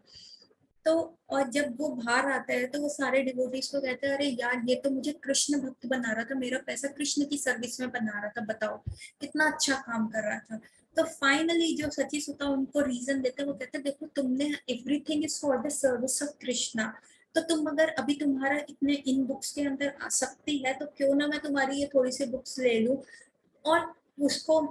A: तो और जब वो बाहर आता है तो वो सारे डिवोटीज को कहते हैं, अरे यार ये तो मुझे कृष्ण भक्त बना रहा था, मेरा पैसा कृष्ण की सर्विस में बना रहा था, बताओ कितना अच्छा काम कर रहा था। तो फाइनली जो सची सुता उनको रीजन देते हैं, वो कहते हैं देखो तुमने everything is for the service of Krishna, तो तुम अगर अभी तुम्हारा इतने इन बुक्स के अंदर आसक्ति है तो क्यों ना मैं तुम्हारी ये थोड़ी सी बुक्स ले लूं और उसको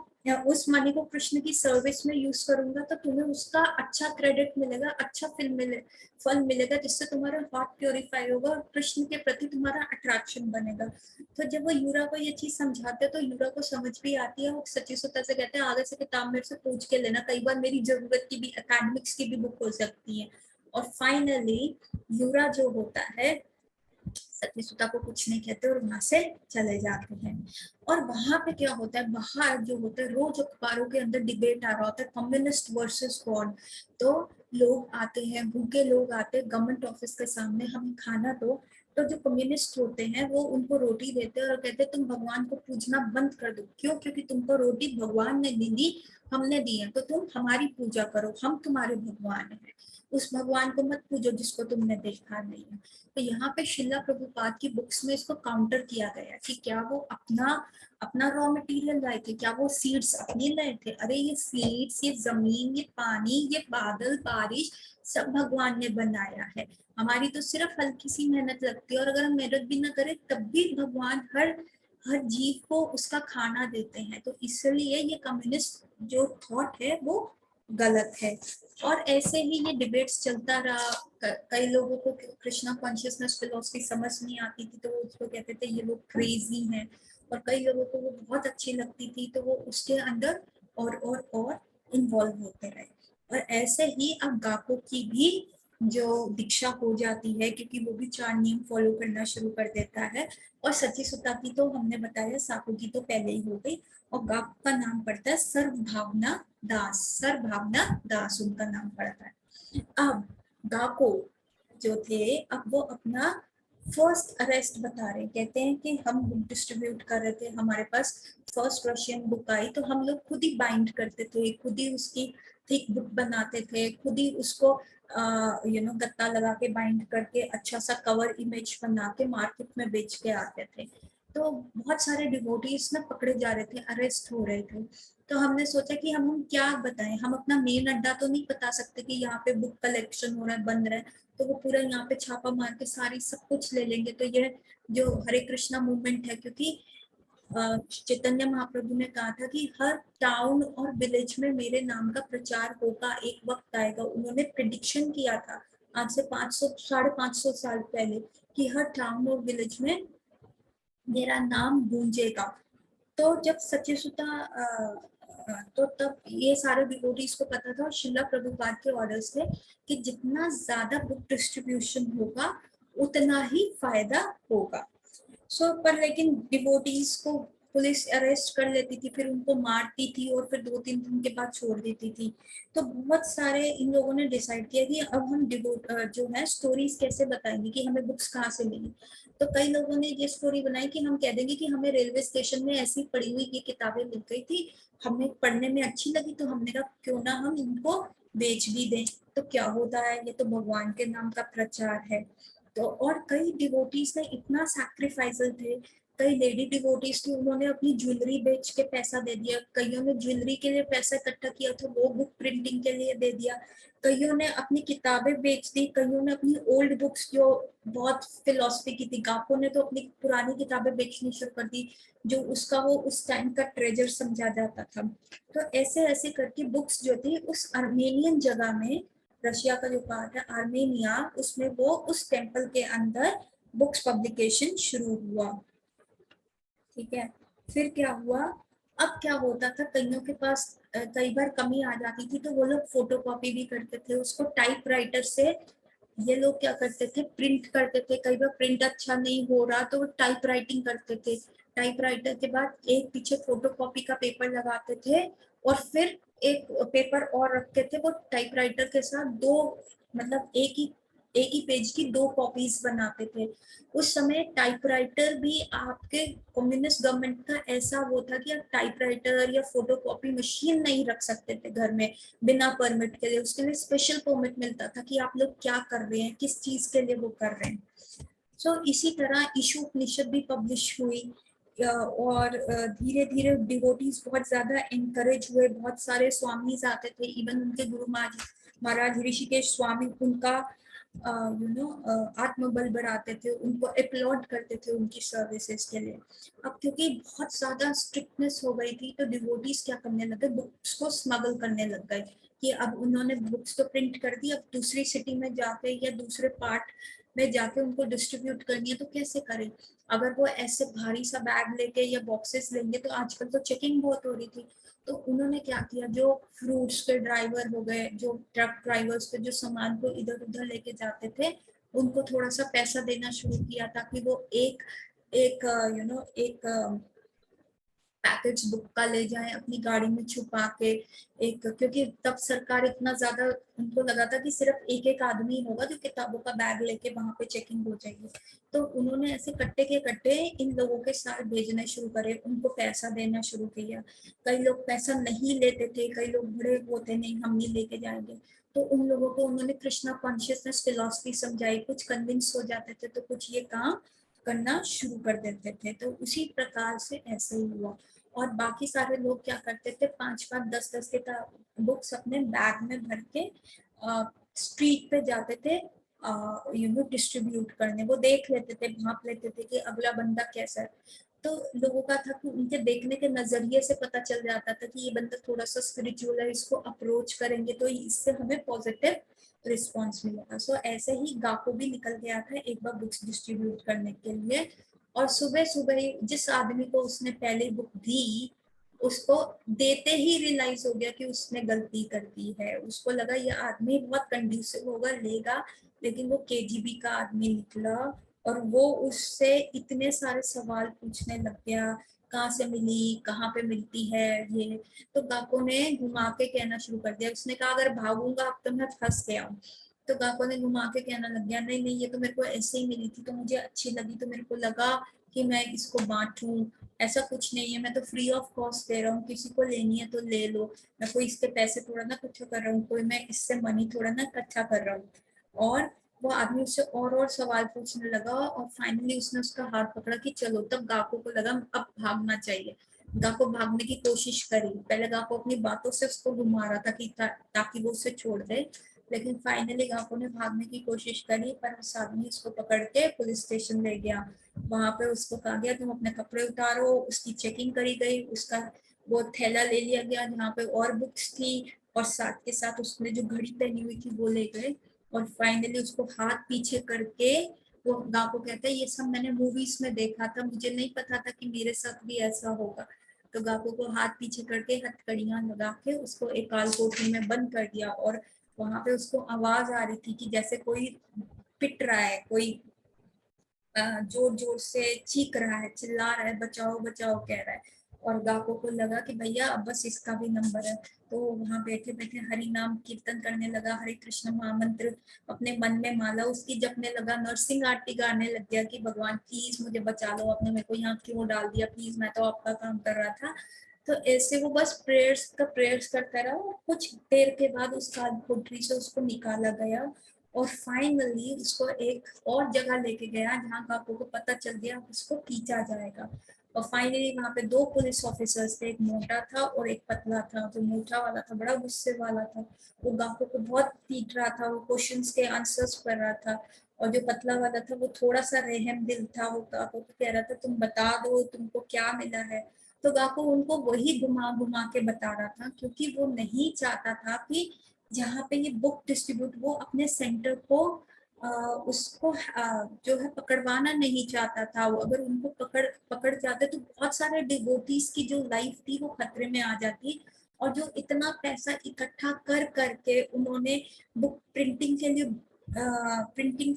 A: उस मनी को कृष्ण की सर्विस में यूज करूंगा, तो तुम्हें उसका अच्छा क्रेडिट मिलेगा, अच्छा फल मिलेगा, जिससे तुम्हारा हार्ट प्योरीफाई होगा और कृष्ण के प्रति तुम्हारा अट्रैक्शन बनेगा। तो जब वो यूरा को ये चीज समझाते हैं तो यूरा को समझ भी आती है। वो सच्ची सुता से कहते हैं आगे से किताब मेरे से पूछ के लेना, कई बार मेरी जरूरत की भी एकेडमिक्स की भी बुक हो सकती है। और फाइनली यूरा जो होता है सत्यसुता को कुछ नहीं कहते और वहां से चले जाते हैं। और वहां पे क्या होता है, बाहर जो होता है रोज अखबारों के अंदर डिबेट आ रहा होता है, कम्युनिस्ट वर्सेस गॉड। तो लोग आते हैं, भूखे लोग आते हैं गवर्नमेंट ऑफिस के सामने, हमें खाना दो। तो जो कम्युनिस्ट होते हैं वो उनको रोटी देते हैं और कहते हैं तुम भगवान को पूजना बंद कर दो, क्यों, क्योंकि तुमको रोटी भगवान ने नहीं दी, हमने दी है, तो तुम हमारी पूजा करो, हम तुम्हारे भगवान हैं, उस भगवान को मत पूजो जिसको तुमने देखा नहीं है। तो यहाँ पे शिला प्रभुपाद की बुक्स में इसको काउंटर किया गया कि क्या वो अपना अपना रॉ मटेरियल लाए थे, क्या वो सीड्स अपने लाए थे, अरे ये सीड्स, ये जमीन, ये पानी, ये बादल, बारिश सब भगवान ने बनाया है, हमारी तो सिर्फ हल्की सी मेहनत लगती है, और अगर हम मेहनत भी ना करें तब भी भगवान हर हर जीव को उसका खाना देते हैं। तो इसलिए ये कम्युनिस्ट जो थॉट है वो गलत है। और ऐसे ही ये डिबेट्स चलता रहा। कई लोगों को कृष्णा कॉन्शियसनेस फिलोसफी समझ नहीं आती थी तो वो उसको कहते थे ये लोग क्रेजी हैं, और कई लोगों को वो बहुत अच्छी लगती थी तो वो उसके अंदर और इन्वॉल्व होते रहे। और ऐसे ही अब गाको की भी जो दीक्षा हो जाती है, क्योंकि वो भी 4 नियम फॉलो करना शुरू कर देता है। और सची सुता की तो हमने बताया, साकू की तो पहले ही हो गई। और गाप का नाम पड़ता है सर्वभावना दास, सर्वभावना दास उनका नाम पड़ता है। अब गाको जो थे, अब वो अपना फर्स्ट अरेस्ट बता रहे, कहते हैं कि हम बुक डिस्ट्रीब्यूट कर रहे थे, हमारे पास फर्स्ट रशियन बुक आई तो हम लोग खुद ही बाइंड करते थे, खुद ही उसकी थिक बुक बनाते थे, खुद ही उसको गत्ता लगा के बाइंड करके अच्छा सा कवर इमेज बना के मार्केट में बेच के आते थे। तो बहुत सारे डिवोटीज ना पकड़े जा रहे थे, अरेस्ट हो रहे थे। तो हमने सोचा कि हम क्या बताएं, हम अपना मेन अड्डा तो नहीं बता सकते कि यहाँ पे बुक कलेक्शन हो रहा है, बन रहा है, तो वो पूरा यहाँ पे छापा मार के सारी सब कुछ ले लेंगे। तो ये जो हरे कृष्णा मूवमेंट है, क्योंकि चैतन्य महाप्रभु ने कहा था कि हर टाउन और विलेज में मेरे नाम का प्रचार होगा, एक वक्त आएगा, उन्होंने प्रिडिक्शन किया था आज से 500 550 साल पहले कि हर टाउन और विलेज में मेरा नाम गूंजेगा। तो जब सचिसुता तो तब ये सारे डिवोटीज को पता था, और शिला प्रभुपाद के ऑर्डर्स थे कि जितना ज्यादा बुक डिस्ट्रीब्यूशन होगा उतना ही फायदा होगा। पर लेकिन डिवोटीज को पुलिस अरेस्ट कर लेती थी, फिर उनको मारती थी और फिर 2-3 दिन के बाद छोड़ देती थी। तो बहुत सारे इन लोगों ने डिसाइड किया कि अब हम जो है स्टोरीज कैसे बताएंगे, कि हमें बुक्स कहाँ से मिली। तो कई लोगों ने ये स्टोरी बनाई कि हम कह देंगे कि हमें रेलवे स्टेशन में ऐसी पड़ी हुई ये किताबें मिल गई थी, हमें पढ़ने में अच्छी लगी, तो हमने कहा क्यों ना हम इनको बेच भी दें। तो क्या होता है, ये तो भगवान के नाम का प्रचार है। तो और कई डिवोटीज ने इतना सैक्रिफाइसल थे, कई लेडी डिवोटीज थी, उन्होंने अपनी ज्वेलरी बेच के पैसा दे दिया, कईयों ने ज्वेलरी के लिए पैसा इकट्ठा किया था, वो बुक प्रिंटिंग के लिए दे दिया, कईयों ने अपनी किताबें बेच दी, कईयों ने अपनी ओल्ड बुक्स जो बहुत फिलोसफी की थी, गापों ने तो अपनी पुरानी किताबें बेचनी शुरू कर दी, जो उसका वो उस टाइम का ट्रेजर समझा जाता था। तो ऐसे ऐसे करके बुक्स जो थी उस आर्मेनियन जगह में, रशिया का जो पार्ट है आर्मेनिया, उसमें वो उस टेम्पल के अंदर बुक्स पब्लिकेशन शुरू हुआ। ठीक है, फिर क्या हुआ, अब क्या होता था, कईयों के पास कई बार कमी आ जाती थी, तो वो लोग फोटोकॉपी भी करते थे उसको टाइपराइटर से। ये लोग क्या करते थे, प्रिंट करते थे, कई बार प्रिंट अच्छा नहीं हो रहा तो वो टाइप राइटिंग करते थे, टाइपराइटर के बाद एक पीछे फोटोकॉपी का पेपर लगाते थे, और फिर एक पेपर और रखते थे, वो टाइपराइटर के साथ दो, मतलब एक ही पेज की दो कॉपीज बनाते थे। उस समय टाइपराइटर भी आपके कम्युनिस्ट गवर्नमेंट का ऐसा वो था कि आप टाइपराइटर या फोटोकॉपी मशीन नहीं रख सकते थे घर में बिना परमिट के लिए, उसके लिए स्पेशल परमिट मिलता था कि आप लोग क्या कर रहे हैं, किस चीज के लिए वो कर रहे हैं। इसी तरह ईशु उपनिषद भी पब्लिश हुई, और धीरे धीरे डिवोटीज बहुत ज्यादा इनकरेज हुए, बहुत सारे स्वामीज आते थे, इवन उनके गुरु महाराज ऋषिकेश स्वामी उनका आत्मबल बढ़ाते थे, उनको अपलॉड करते थे उनकी सर्विसेज के लिए। अब क्योंकि बहुत ज्यादा स्ट्रिक्टनेस हो गई थी, तो डिवोटीज क्या करने लगे, बुक्स को स्मगल करने लग गए, कि अब उन्होंने बुक्स तो प्रिंट कर दी, अब दूसरी सिटी में जाके या दूसरे पार्ट में जाके उनको डिस्ट्रीब्यूट करनी है तो कैसे करें। अगर वो ऐसे भारी सा बैग लेके या बॉक्सेस लेंगे, तो आजकल तो चेकिंग बहुत हो रही थी, तो उन्होंने क्या किया, जो फ्रूट्स के ड्राइवर हो गए, जो ट्रक ड्राइवर्स थे, जो सामान को इधर उधर लेके जाते थे, उनको थोड़ा सा पैसा देना शुरू किया, ताकि वो एक एक एक पैकेज बुक का ले जाएं अपनी गाड़ी में छुपा के। एक, क्योंकि तब सरकार इतना ज्यादा, उनको लगा था कि सिर्फ एक एक आदमी होगा जो किताबों का बैग लेके वहां पे चेकिंग हो जाएगी, तो उन्होंने ऐसे कट्टे के कट्टे इन लोगों के साथ भेजने शुरू करे, उनको पैसा देना शुरू किया। कई लोग पैसा नहीं लेते थे, कई लोग बड़े होते नहीं हम नहीं लेके जाएंगे, तो उन लोगों को उन्होंने कृष्णा कॉन्शियसनेस फिलॉसफी समझाई, कुछ कन्विंस हो जाते थे तो कुछ ये काम करना शुरू कर देते थे। तो उसी प्रकार से ऐसे ही हुआ। और बाकी सारे लोग क्या करते थे, 5-5 10-10 के बुक्स अपने बैग में भर के स्ट्रीट पे जाते थे, डिस्ट्रीब्यूट करने। वो देख लेते थे, भाप लेते थे कि अगला बंदा कैसा है, तो लोगों का था कि उनके देखने के नजरिए से पता चल जाता था कि ये बंदा थोड़ा सा स्पिरिचुअल है, इसको अप्रोच करेंगे तो इससे हमें पॉजिटिव रिस्पॉन्स मिलेगा। ऐसे ही गाको भी निकल गया था एक बार बुक्स डिस्ट्रीब्यूट करने के लिए, और सुबह सुबह ही जिस आदमी को उसने पहले बुक दी, उसको देते ही रियलाइज हो गया कि उसने गलती कर दी है। उसको लगा ये आदमी बहुत कंड्यूसिव होगा, लेगा, लेकिन वो केजीबी का आदमी निकला, और वो उससे इतने सारे सवाल पूछने लग गया, कहाँ से मिली, कहाँ पे मिलती है ये। तो गाको ने घुमा के कहना शुरू कर दिया, उसने कहा अगर भागूंगा अब तो मैं फंस गया हूँ। तो गाको ने घुमा के कहना लग गया, नहीं नहीं, ये तो मेरे को ऐसे ही मिली थी, तो मुझे अच्छी लगी, तो मेरे को लगा कि मैं इसको बांटूं। ऐसा कुछ नहीं है, मैं तो फ्री ऑफ कॉस्ट दे रहा हूँ, किसी को लेनी है तो ले लो, मैं कोई इसके पैसे थोड़ा ना इकट्ठा कर रहा हूँ, कोई मैं इससे मनी थोड़ा ना इकट्ठा कर रहा हूँ। और वो आदमी उससे और सवाल पूछने लगा, और फाइनली उसने उसका हाथ पकड़ा कि चलो। तब गाको को लगा अब भागना चाहिए। गाको भागने की कोशिश करी, पहले गाको अपनी बातों से उसको घुमा रहा था कि ताकि वो उसे छोड़ दे, लेकिन फाइनली गाको ने भागने की कोशिश करी, पर उस आदमी उसको पकड़ के पुलिस स्टेशन ले गया। वहां पे उसको कहा गया तुम अपने कपड़े उतारो, उसकी चेकिंग करी गई, उसका वो थैला ले लिया गया जहाँ पे और बुक्स थी, और साथ के साथ उसने जो घड़ी पहनी हुई थी वो ले गए। और फाइनली उसको हाथ पीछे करके, वो गाँव को कहता है ये सब मैंने मूवीज में देखा था, मुझे नहीं पता था कि मेरे साथ भी ऐसा होगा। तो गाको को हाथ पीछे करके हथकड़ियां लगा के उसको एक काल कोठरी में बंद कर दिया, और वहां पे उसको आवाज आ रही थी कि जैसे कोई पिट रहा है, कोई जोर जोर से चीख रहा है, चिल्ला रहा है, बचाओ बचाओ कह रहा है। और गाको को लगा कि भैया अब बस इसका भी नंबर है। तो वहां बैठे बैठे हरि नाम कीर्तन करने लगा, हरे कृष्ण महामंत्र अपने मन में माला उसकी जपने लगा, नरसिंह आरती गाने लग गया कि भगवान प्लीज मुझे बचा लो, आपने मेरे को यहाँ क्यों डाल दिया, प्लीज मैं तो आपका काम कर रहा था। तो ऐसे वो बस प्रेयर्स करता रहा। कुछ देर के बाद उसका पोटरी से उसको निकाला गया और फाइनली उसको एक और जगह लेके गया जहाँ काकू को पता चल गया उसको खींचा जाएगा। और फाइनली वहां पे दो पुलिस ऑफिसर्स थे, एक मोटा था और एक पतला था। जो मोटा वाला था बड़ा गुस्से वाला था, वो गाकू को बहुत पीट रहा था, वो क्वेश्चंस के आंसर्स कर रहा था। और जो पतला वाला था वो थोड़ा सा रहम दिल था, वो गाकू को कह रहा था तुम बता दो तुमको क्या मिला है। तो गाकू उनको वही घुमा घुमा के बता रहा था, क्योंकि वो नहीं चाहता था कि जहाँ पे ये बुक डिस्ट्रीब्यूट, वो अपने सेंटर को उसको जो है पकड़वाना नहीं चाहता था। वो अगर उनको पकड़ जाते तो बहुत सारे डिवोटीज की जो लाइफ थी वो खतरे में आ जाती। और जो इतना पैसा इकट्ठा कर करके उन्होंने बुक प्रिंटिंग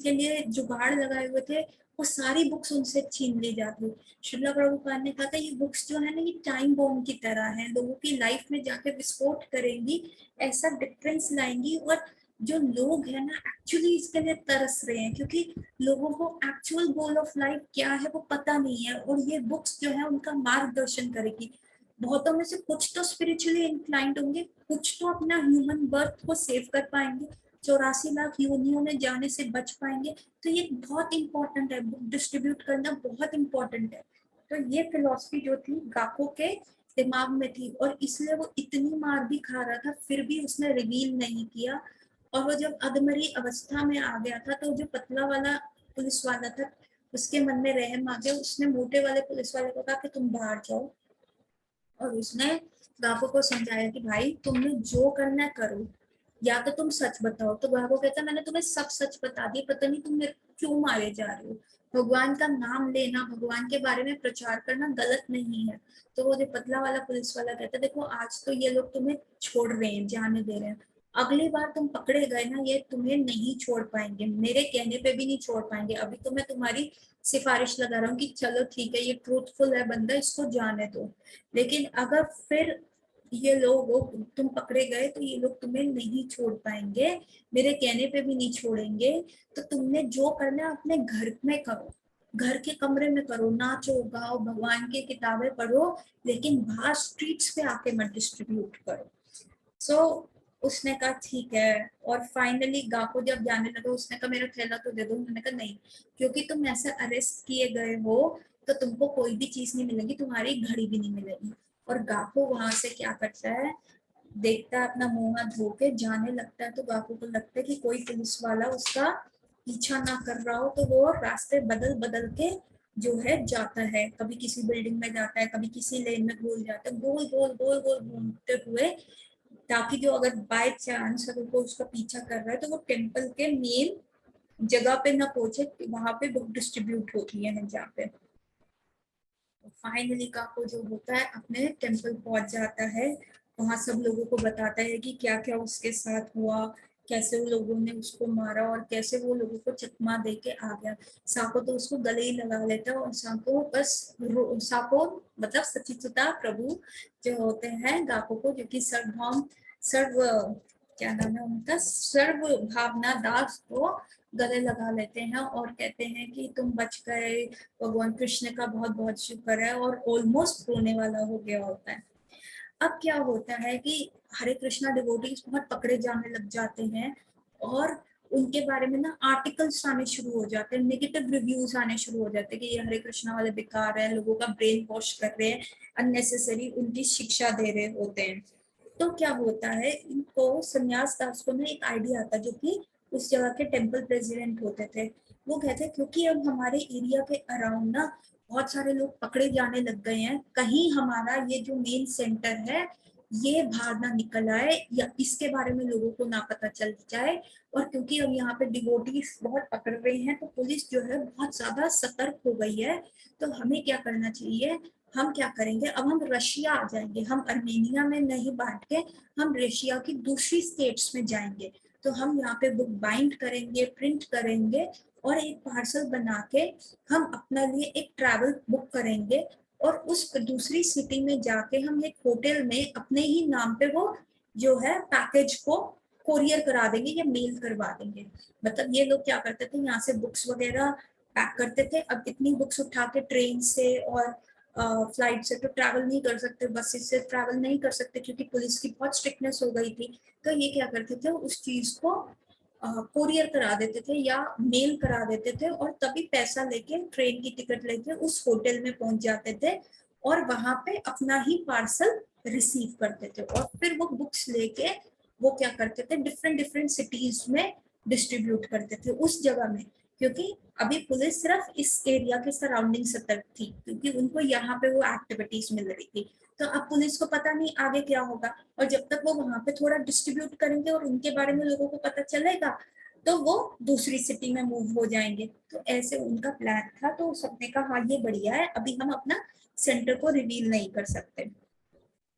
A: के लिए जुगाड़ लगाए हुए थे, वो सारी बुक्स उनसे छीन ली जाती। श्रीला प्रभुपाद ने कहा था ये बुक्स जो है ना ये टाइम बॉम्ब की तरह है, लोगों की लाइफ में जाके विस्फोट करेंगी, ऐसा डिफरेंस लाएंगी। और जो लोग हैं ना एक्चुअली इसके लिए तरस रहे हैं, क्योंकि लोगों को एक्चुअल गोल ऑफ लाइफ क्या है वो पता नहीं है, और ये बुक्स जो है उनका मार्गदर्शन करेगी। बहुतों में से कुछ तो स्पिरिचुअली इंक्लाइंड होंगे, कुछ तो अपना ह्यूमन बर्थ को सेव कर पाएंगे, 84 लाख योनियों में जाने से बच पाएंगे। तो ये बहुत इंपॉर्टेंट है, बुक डिस्ट्रीब्यूट करना बहुत इंपॉर्टेंट है। तो ये फिलॉसफी जो थी गाको के दिमाग में थी, और इसलिए वो इतनी मार भी खा रहा था फिर भी उसने रिवील नहीं किया। और वो जब अधमरी अवस्था में आ गया था तो जो पतला वाला पुलिस वाला था उसके मन में रहम आ गया, उसने मोटे वाले पुलिस वाले को कहा कि तुम बाहर जाओ। और उसने गाको को समझाया कि भाई तुमने जो करना है करो, या तो तुम सच बताओ। तो गाको कहता मैंने तुम्हें सब सच बता दिया, पता नहीं तुम मेरे क्यों मारे जा रहे हो। भगवान का नाम लेना, भगवान के बारे में प्रचार करना गलत नहीं है। तो वो जो पतला वाला पुलिस वाला कहता देखो आज तो ये लोग तुम्हें छोड़ रहे हैं, जाने दे रहे हैं, अगली बार तुम पकड़े गए ना ये तुम्हें नहीं छोड़ पाएंगे, मेरे कहने पे भी नहीं छोड़ पाएंगे। अभी तो मैं तुम्हारी सिफारिश लगा रहा हूँ कि चलो ठीक है ये ट्रूथफुल है बंदा, इसको जाने दो। लेकिन अगर फिर ये लोग तुम पकड़े गए तो ये लोग तुम्हें नहीं छोड़ पाएंगे, मेरे कहने पे भी नहीं छोड़ेंगे। तो तुमने जो करना है अपने घर में करो, घर के कमरे में करो, नाचो गाओ भगवान की किताबें पढ़ो, लेकिन बाहर स्ट्रीट्स पे आके मत डिस्ट्रीब्यूट करो। सो उसने कहा ठीक है। और फाइनली गाको जब जाने लगा उसने कहा मेरा थैला तो दे दो। उन्होंने कहा नहीं, क्योंकि तुम ऐसे अरेस्ट किए गए हो तो तुमको कोई भी चीज नहीं मिलेगी, तुम्हारी घड़ी भी नहीं मिलेगी। और गाको वहां से क्या करता है, देखता है अपना मुंह हाथ धो के जाने लगता है। तो गाको को लगता है कि कोई पुलिस वाला उसका पीछा ना कर रहा हो, तो वो रास्ते बदल बदल के जो है जाता है, कभी किसी बिल्डिंग में जाता है, कभी किसी लेन में घूम जाता है, गोल गोल गोल गोल घूमते हुए, ताकि जो अगर बाय चांस अगर वो उसका पीछा कर रहा है तो वो टेम्पल के मेन जगह पे ना पहुंचे, वहां पे बुक डिस्ट्रीब्यूट होती है जहाँ पे। फाइनली काको जो होता है अपने टेम्पल पहुंच जाता है, वहां सब लोगों को बताता है कि क्या क्या उसके साथ हुआ, कैसे वो लोगों ने उसको मारा और कैसे वो लोगों को चकमा दे के आ गया। साको तो उसको गले ही लगा लेता है, और साको बस साको मतलब सचिचुता प्रभु जो होते हैं गाको को, जो कि सर्व क्या नाम है उनका, सर्व भावना दास को गले लगा लेते हैं और कहते हैं कि तुम बच गए, भगवान कृष्ण का बहुत बहुत शुक्र है, और ऑलमोस्ट रोने वाला हो गया होता है। अब क्या होता है कि हरे कृष्णा डिवोटीज बहुत पकड़े जाने लग जाते हैं, और उनके बारे में ना आर्टिकल्स आने शुरू हो जाते हैं, नेगेटिव रिव्यूज आने शुरू हो जाते हैं कि ये हरे कृष्णा वाले बेकार है, लोगों का ब्रेन वॉश कर रहे हैं, अननेसेसरी उनकी शिक्षा दे रहे होते हैं। तो क्या होता है, इनको संन्यास दास को ना एक आइडिया आता है, जो कि उस जगह के टेम्पल प्रेसिडेंट होते थे। वो कहते हैं क्योंकि अब हमारे एरिया के अराउंड ना बहुत सारे लोग पकड़े जाने लग गए हैं, कहीं हमारा ये जो मेन सेंटर है ये बाहर ना निकल आए, या इसके बारे में लोगों को ना पता चल जाए। और क्योंकि अब यहाँ पे डिवोटीज बहुत पकड़ रहे हैं तो पुलिस जो है बहुत ज्यादा सतर्क हो गई है। तो हमें क्या करना चाहिए, हम क्या करेंगे, अब हम रशिया आ जाएंगे, हम अर्मेनिया में नहीं बांट के हम रशिया की दूसरी स्टेट्स में जाएंगे। तो हम यहाँ पे बुक बाइंड करेंगे, प्रिंट करेंगे, और एक पार्सल बना के हम अपना लिए एक ट्रैवल बुक करेंगे और उस दूसरी सिटी में जाके हम एक होटल में अपने ही नाम पे वो जो है पैकेज को कोरियर करा देंगे या मेल करवा देंगे। मतलब ये लोग क्या करते थे, यहाँ से बुक्स वगैरह पैक करते थे। अब इतनी बुक्स उठा के ट्रेन से और फ्लाइट से तो ट्रैवल नहीं कर सकते, बसेस से ट्रैवल नहीं कर सकते क्योंकि पुलिस की बहुत स्ट्रिक्टनेस हो गई थी। तो ये क्या करते थे, उस चीज को कोरियर करा देते थे या मेल करा देते थे और तभी पैसा लेके ट्रेन की टिकट लेके उस होटल में पहुंच जाते थे और वहां पे अपना ही पार्सल रिसीव करते थे और फिर वो बुक्स लेके वो क्या करते थे, डिफरेंट डिफरेंट सिटीज में डिस्ट्रीब्यूट करते थे उस जगह में। क्योंकि अभी पुलिस सिर्फ इस एरिया के सराउंडिंग सतर्क थी क्योंकि उनको यहाँ पे वो एक्टिविटीज मिल रही थी। तो अब पुलिस को पता नहीं आगे क्या होगा, और जब तक वो वहां पे थोड़ा डिस्ट्रीब्यूट करेंगे और उनके बारे में लोगों को पता चलेगा तो वो दूसरी सिटी में मूव हो जाएंगे। तो ऐसे उनका प्लान था। तो सबने कहा हाँ ये बढ़िया है, अभी हम अपना सेंटर को रिवील नहीं कर सकते।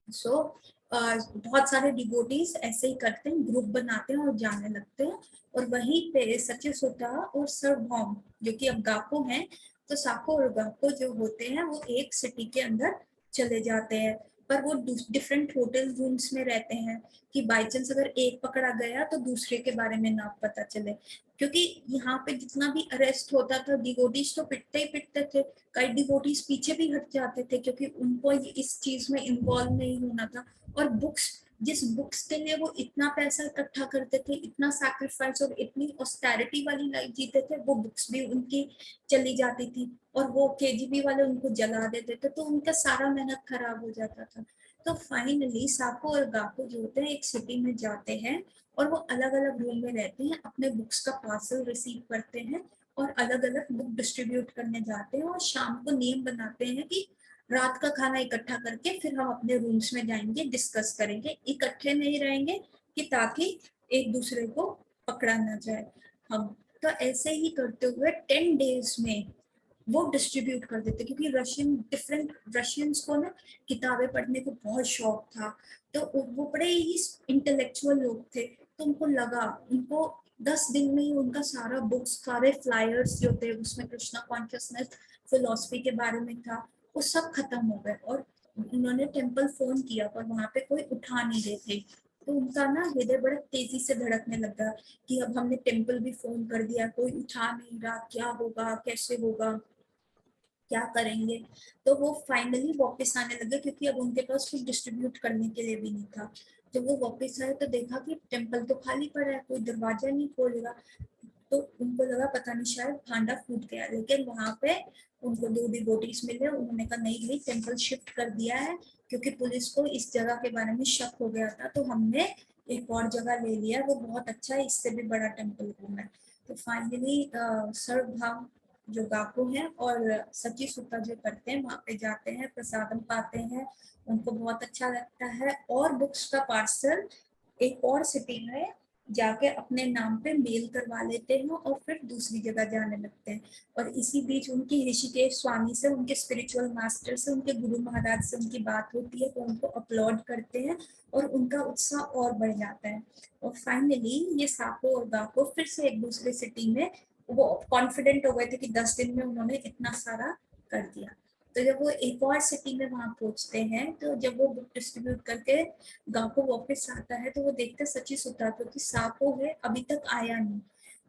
A: सो बहुत सारे डिवोटीज ऐसे ही करते हैं, ग्रुप बनाते हैं और जाने लगते हैं। और वहीं पे सचिसुता और सर्वभौम जो कि अब गाको हैं, तो साको और गाको जो होते हैं वो एक सिटी के अंदर चले जाते हैं। पर वो डिफरेंट होटल रूम्स में रहते हैं कि बाई चांस अगर एक पकड़ा गया तो दूसरे के बारे में ना पता चले। क्योंकि यहाँ पे जितना भी अरेस्ट होता था डिवोटीज तो पिटते ही पिटते थे। कई डिवोटीज पीछे भी हट जाते थे क्योंकि उनको इस चीज में इन्वॉल्व नहीं होना था। और बुक्स, जिस बुक्स के लिए वो इतना पैसा इकट्ठा करते थे, इतना सैक्रिफाइस और इतनी ऑस्टेरिटी वाली लाइफ जीते थे, वो बुक्स भी उनकी चली जाती थी और वो केजीबी वाले उनको जला देते थे, तो उनका सारा मेहनत खराब हो जाता था। तो फाइनली साको और गाको जो होते हैं एक सिटी में जाते हैं और वो अलग अलग रूम में रहते हैं, अपने बुक्स का पार्सल रिसीव करते हैं और अलग अलग बुक डिस्ट्रीब्यूट करने जाते हैं। और शाम को नियम बनाते हैं कि रात का खाना इकट्ठा करके फिर हम अपने रूम्स में जाएंगे, डिस्कस करेंगे, इकट्ठे नहीं रहेंगे कि ताकि एक दूसरे को पकड़ा ना जाए। हम तो ऐसे ही करते हुए 10 डेज में वो डिस्ट्रीब्यूट कर देते क्योंकि रशियंस को ना किताबें पढ़ने को बहुत शौक था। तो वो बड़े ही इंटेलेक्चुअल लोग थे, तो उनको लगा उनको 10 दिन में ही उनका सारा बुक्स, सारे फ्लायर्स जो थे उसमें कृष्णा कॉन्शियसनेस फिलोसफी के बारे में था, वो सब खत्म हो गए। और उन्होंने टेम्पल फोन किया पर वहां पे कोई उठा नहीं रहे थे। तो उनका ना हृदय बड़े तेजी से धड़कने लगा कि अब हमने टेम्पल भी फोन कर दिया, कोई उठा नहीं रहा, क्या होगा, कैसे होगा, क्या करेंगे। तो वो फाइनली वापस आने लगे क्योंकि अब उनके पास कुछ डिस्ट्रीब्यूट करने के लिए भी नहीं था। जब वो वापस आए तो देखा कि टेम्पल तो खाली पड़ा है, कोई दरवाजा नहीं खोलेगा। तो उनको लगा पता नहीं शायद भांडा फूट गया, लेकिन वहां पे उनको 2 डिवोटीज मिले। उन्होंने कहा नहीं भाई, टेम्पल शिफ्ट कर दिया है क्योंकि पुलिस को इस जगह के बारे में शक हो गया था, तो हमने एक और जगह ले लिया, वो बहुत अच्छा है, इससे भी बड़ा टेम्पल रूम है। तो फाइनली सर्वभाव जो गाको हैं और सची सुता जो करते हैं वहां पे जाते हैं, प्रसादम पाते हैं, उनको बहुत अच्छा लगता है और बुक्स का पार्सल एक और सिटी में जाके अपने नाम पे मेल करवा लेते हैं और फिर दूसरी जगह जाने लगते हैं। और इसी बीच उनकी ऋषिकेश स्वामी से, उनके स्पिरिचुअल मास्टर से, उनके गुरु महाराज से उनकी बात होती है, तो उनको अपलॉड करते हैं और उनका उत्साह और बढ़ जाता है। और फाइनली ये साको और गाको फिर से एक दूसरे सिटी में, वो कॉन्फिडेंट हो गए थे कि 10 दिन में उन्होंने इतना सारा कर दिया। तो जब वो एक और सिटी में वहां पहुंचते हैं, तो जब वो बुक डिस्ट्रीब्यूट करके गांव को वापस आता है तो वो देखते सची सुता क्योंकि सापो है अभी तक आया नहीं।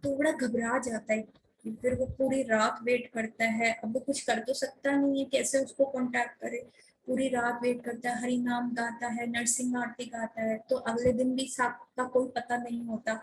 A: तो बड़ा घबरा जाता है। फिर वो पूरी रात वेट करता है, अब वो कुछ कर तो सकता नहीं है, कैसे उसको कांटेक्ट करे। पूरी रात वेट करता है, हरि नाम गाता है, नरसिंह आरती गाता है, तो अगले दिन भी साप का कोई पता नहीं होता।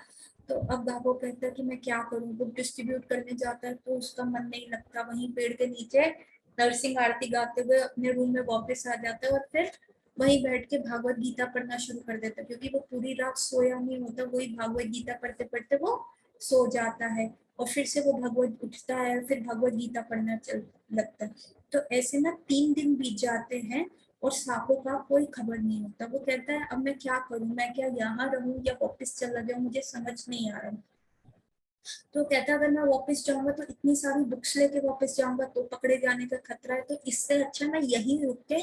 A: तो अब गाबो कहता है कि मैं क्या करूं, बुक डिस्ट्रीब्यूट करने जाता है तो उसका मन नहीं लगता, वहीं पेड़ के नीचे नरसिंह आरती गाते हुए अपने रूम में वापस आ जाता है और फिर वहीं बैठ के भागवत गीता पढ़ना शुरू कर देता है क्योंकि वो पूरी रात सोया नहीं होता, वही भागवत गीता पढ़ते पढ़ते वो सो जाता है। और फिर से वो भगवत उठता है, फिर भगवत गीता पढ़ना चल लगता है। तो ऐसे ना 3 दिन बीत जाते हैं और सापो का कोई खबर नहीं होता। वो कहता है अब मैं क्या करूं, मैं क्या यहाँ रहूं या वापस चला जाऊं, मुझे समझ नहीं आ रहा। तो कहता अगर मैं वापस जाऊंगा तो इतनी सारी बुक्स लेके वापस जाऊंगा तो पकड़े जाने का खतरा है, तो इससे अच्छा मैं यहीं रुक के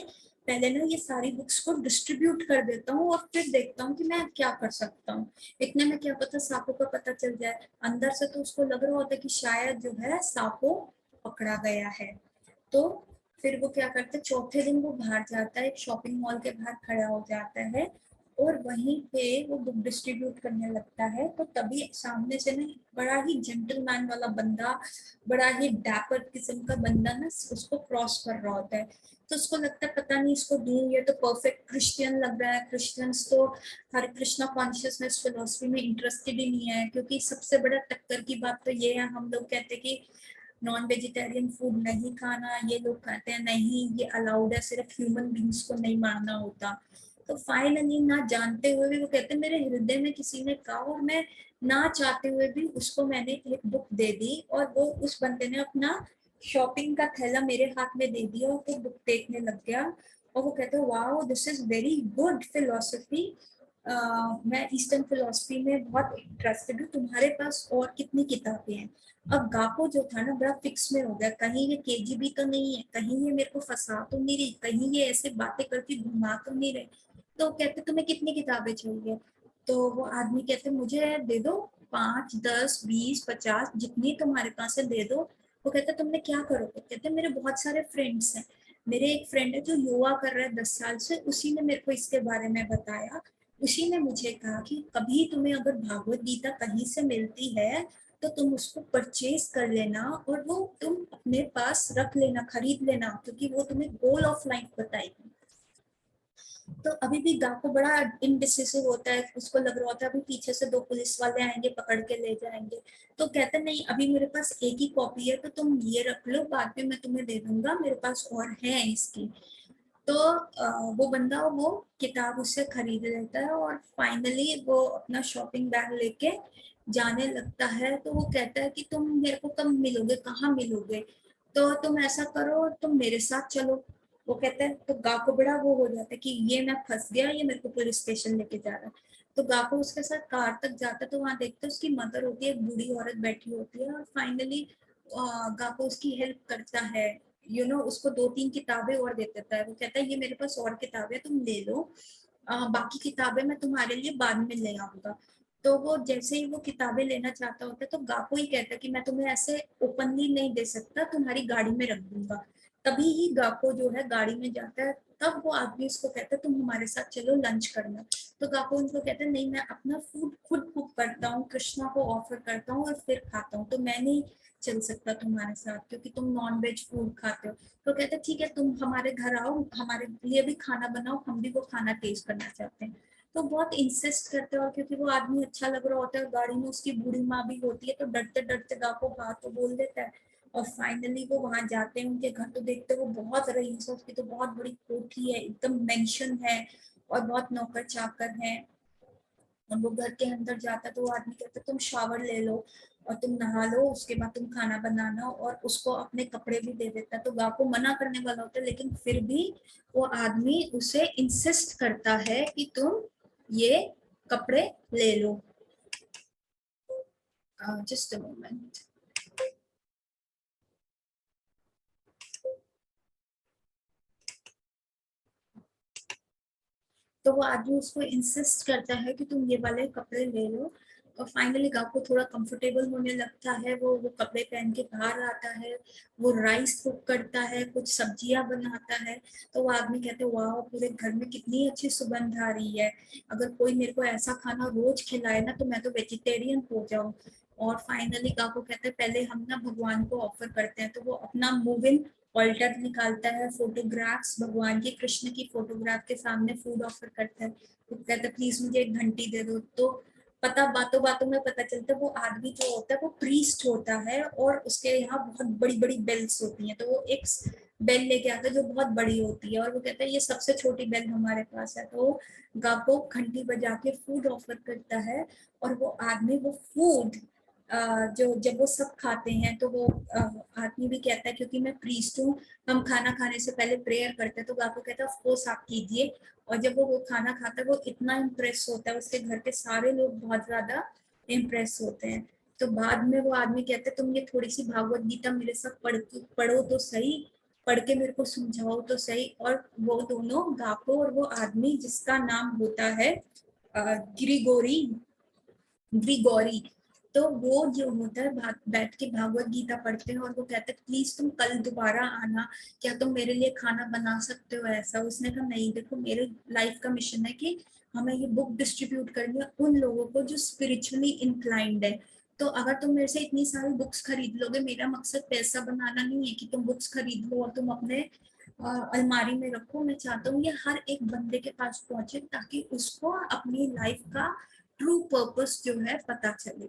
A: पहले ना ये सारी बुक्स को डिस्ट्रीब्यूट कर देता हूँ और फिर देखता हूँ कि मैं क्या कर सकता हूँ। इतने में क्या पता सांपों का पता चल जाए। अंदर से तो उसको लग रहा होता है कि शायद जो है सांपों पकड़ा गया है। तो फिर वो क्या करता है, चौथे दिन वो बाहर जाता है, एक शॉपिंग मॉल के बाहर खड़ा हो जाता है और वहीं पे वो बुक डिस्ट्रीब्यूट करने लगता है। तो तभी सामने से ना एक बड़ा ही जेंटलमैन वाला बंदा, बड़ा ही डैपर किस्म का बंदा ना उसको क्रॉस कर रहा होता है। तो उसको लगता है पता नहीं इसको दूं, ये तो परफेक्ट क्रिश्चियन लग रहा है। क्रिश्चियंस तो हरे कृष्णा कॉन्शियसनेस फिलोसफी में इंटरेस्टेड ही नहीं है, क्योंकि सबसे बड़ा टक्कर की बात तो ये है, हम लोग कहते हैं कि नॉन वेजिटेरियन फूड नहीं खाना, ये लोग कहते हैं नहीं ये अलाउड है, सिर्फ ह्यूमन बींग्स को नहीं मारना होता। तो फाइनली ना जानते हुए भी वो कहते हैं मेरे हृदय में किसी ने कहा, और मैं ना चाहते हुए भी उसको मैंने एक बुक दे दी, और वो उस बंदे ने अपना शॉपिंग का थैला मेरे हाथ में दे दिया और वो बुक देखने लग गया। और वो कहते हैं wow this is very good philosophy, मैं ईस्टर्न फिलोसफी में बहुत इंटरेस्टेड हूँ, तुम्हारे पास और कितनी किताबें हैं। अब गाको जो था ना बड़ा फिक्स में हो गया, कहीं ये केजीबी तो नहीं है, कहीं ये मेरे को फंसा तो नहीं रही, कहीं ये ऐसे बातें करके घुमा तो नहीं रहे। तो कहते तुम्हें कितनी किताबें चाहिए। तो वो आदमी कहते मुझे दे दो 5, 10, 20, 50 जितनी तुम्हारे पास है दे दो। वो कहते तुमने क्या करोगे। कहते मेरे बहुत सारे फ्रेंड्स हैं, मेरे एक फ्रेंड है जो योगा कर रहा है 10 साल से, उसी ने मेरे को इसके बारे में बताया। उसी ने मुझे कहा कि कभी तुम्हें अगर भागवत गीता कहीं से मिलती है तो तुम उसको परचेज कर लेना और वो तुम अपने पास रख लेना, खरीद लेना, क्योंकि वो तुम्हें गोल ऑफ लाइफ बताएगी। तो अभी भी गाको बड़ा इनडिसिसिव होता है, उसको लग रहा होता है अभी पीछे से 2 पुलिस वाले आएंगे पकड़ के ले जाएंगे। तो कहते नहीं अभी मेरे पास एक ही कॉपी है, तो तुम ये रख लो, बाद में मैं तुम्हें दे दूंगा, मेरे पास और है इसकी। तो वो बंदा वो किताब उससे खरीद लेता है और फाइनली वो अपना शॉपिंग बैग लेके जाने लगता है। तो वो कहता है कि तुम मेरे को कब मिलोगे, कहाँ मिलोगे, तो तुम ऐसा करो तुम मेरे साथ चलो। वो कहता है, तो गा को बड़ा वो हो जाता है कि ये मैं फंस गया, ये मेरे को पुलिस स्टेशन लेके जा रहा है। तो गाको उसके साथ कार तक जाता है, तो वहां देखते है उसकी मदर होती है, एक बूढ़ी औरत बैठी होती है, और फाइनली गाको उसकी हेल्प करता है। उसको 2-3 किताबें और दे देता है। वो कहता है ये मेरे पास और किताबें तुम ले लो, बाकी किताबें मैं तुम्हारे लिए बाद में ले आऊंगा। तो वो जैसे ही वो किताबें लेना चाहता होता है तो गाको ही कहता है कि मैं तुम्हें ऐसे ओपनली नहीं दे सकता, तुम्हारी गाड़ी में रख दूंगा। तभी ही गाको जो है गाड़ी में जाता है। तब वो आदमी उसको कहता है तुम हमारे साथ चलो लंच करना। तो गाको उनको कहता है नहीं मैं अपना फूड खुद कुक करता हूँ, कृष्णा को ऑफर करता हूँ और फिर खाता हूँ, तो मैं नहीं चल सकता तुम्हारे साथ क्योंकि तुम नॉन वेज फूड खाते हो। तो कहते ठीक है तुम हमारे घर आओ, हमारे लिए भी खाना बनाओ, हम भी वो खाना टेस्ट करना चाहते हैं। तो बहुत इंसिस्ट करते हैं, और क्योंकि वो आदमी अच्छा लग रहा होता है, गाड़ी में उसकी बूढ़ी माँ भी होती है, तो डरते डरते गाको हाँ तो बोल देता है। और फाइनली वो वहां जाते हैं उनके घर, तो देखते हैं वो बहुत रईस है, उसकी तो बहुत बड़ी कोठी है, एकदम मेंशन है, और बहुत नौकर चाकर है। और वो घर के अंदर जाता है तो वो आदमी कहता है तुम शावर ले लो और तुम नहा लो, उसके बाद तुम खाना बनाना, और उसको अपने कपड़े भी दे देता है। तो गा को मना करने वाला होता है, लेकिन फिर भी वो आदमी उसे इंसिस्ट करता है कि तुम ये कपड़े ले लो। Just a moment. तो वो आदमी उसको इंसिस्ट करता है कि तुम ये वाले कपड़े ले लो। और फाइनली गाँव को थोड़ा कंफर्टेबल होने लगता है, वो कपड़े पहन के बाहर आता है, वो राइस कुक करता है, कुछ सब्जियां बनाता है। तो वो आदमी कहते हैं वाह पूरे घर में कितनी अच्छी सुगंध आ रही है, अगर कोई मेरे को ऐसा खाना रोज खिलाए ना तो मैं तो वेजिटेरियन हो जाऊं। और फाइनली गाको कहते हैं पहले हम ना भगवान को ऑफर करते हैं। तो वो अपना मूव इन ऑल्टर निकालता है, फोटोग्राफ्स भगवान की, कृष्ण की फोटोग्राफ के सामने फूड ऑफर करता है। तो कहता है प्लीज मुझे एक घंटी दे दो। तो पता बातों बातों में पता चलता है वो आदमी जो होता है वो प्रीस्ट होता है, और उसके यहाँ बहुत बड़ी बड़ी बेल्स होती हैं। तो वो एक बेल लेके आता है जो बहुत बड़ी होती है, और वो कहता है ये सबसे छोटी बेल हमारे पास है। तो गाको घंटी बजा के फूड ऑफर करता है, और वो आदमी वो फूड जो जब वो सब खाते हैं तो वो आदमी भी कहता है क्योंकि मैं प्रीस्ट हूँ, हम खाना खाने से पहले प्रेयर करते हैं। तो गाको कहता है ऑफ कोर्स आप कीजिए। और जब वो खाना खाता है वो इतना इम्प्रेस होता है, उसके घर के सारे लोग बहुत ज्यादा इम्प्रेस होते हैं। तो बाद में वो आदमी कहते है तुम ये थोड़ी सी भागवत गीता मेरे साथ पढ़ो तो सही। पढ़ के मेरे को समझाओ तो सही। और वो दोनों, गाको और वो आदमी जिसका नाम होता है ग्रिगोरी, ग्रिगोरी, तो वो जो होता है बैठ के भागवत गीता पढ़ते हैं और वो कहते हैं प्लीज तुम कल दोबारा आना, क्या तुम मेरे लिए खाना बना सकते हो ऐसा। उसने कहा नहीं, देखो मेरे लाइफ का मिशन है कि हमें ये बुक डिस्ट्रीब्यूट करनी है उन लोगों को जो स्पिरिचुअली इंक्लाइंड है। तो अगर तुम मेरे से इतनी सारी बुक्स खरीद लोगे, मेरा मकसद पैसा बनाना नहीं है कि तुम बुक्स खरीद लो और तुम अपने अलमारी में रखो। मैं चाहता हूँ ये हर एक बंदे के पास पहुंचे ताकि उसको अपनी लाइफ का ट्रू पर्पस जो है पता चले।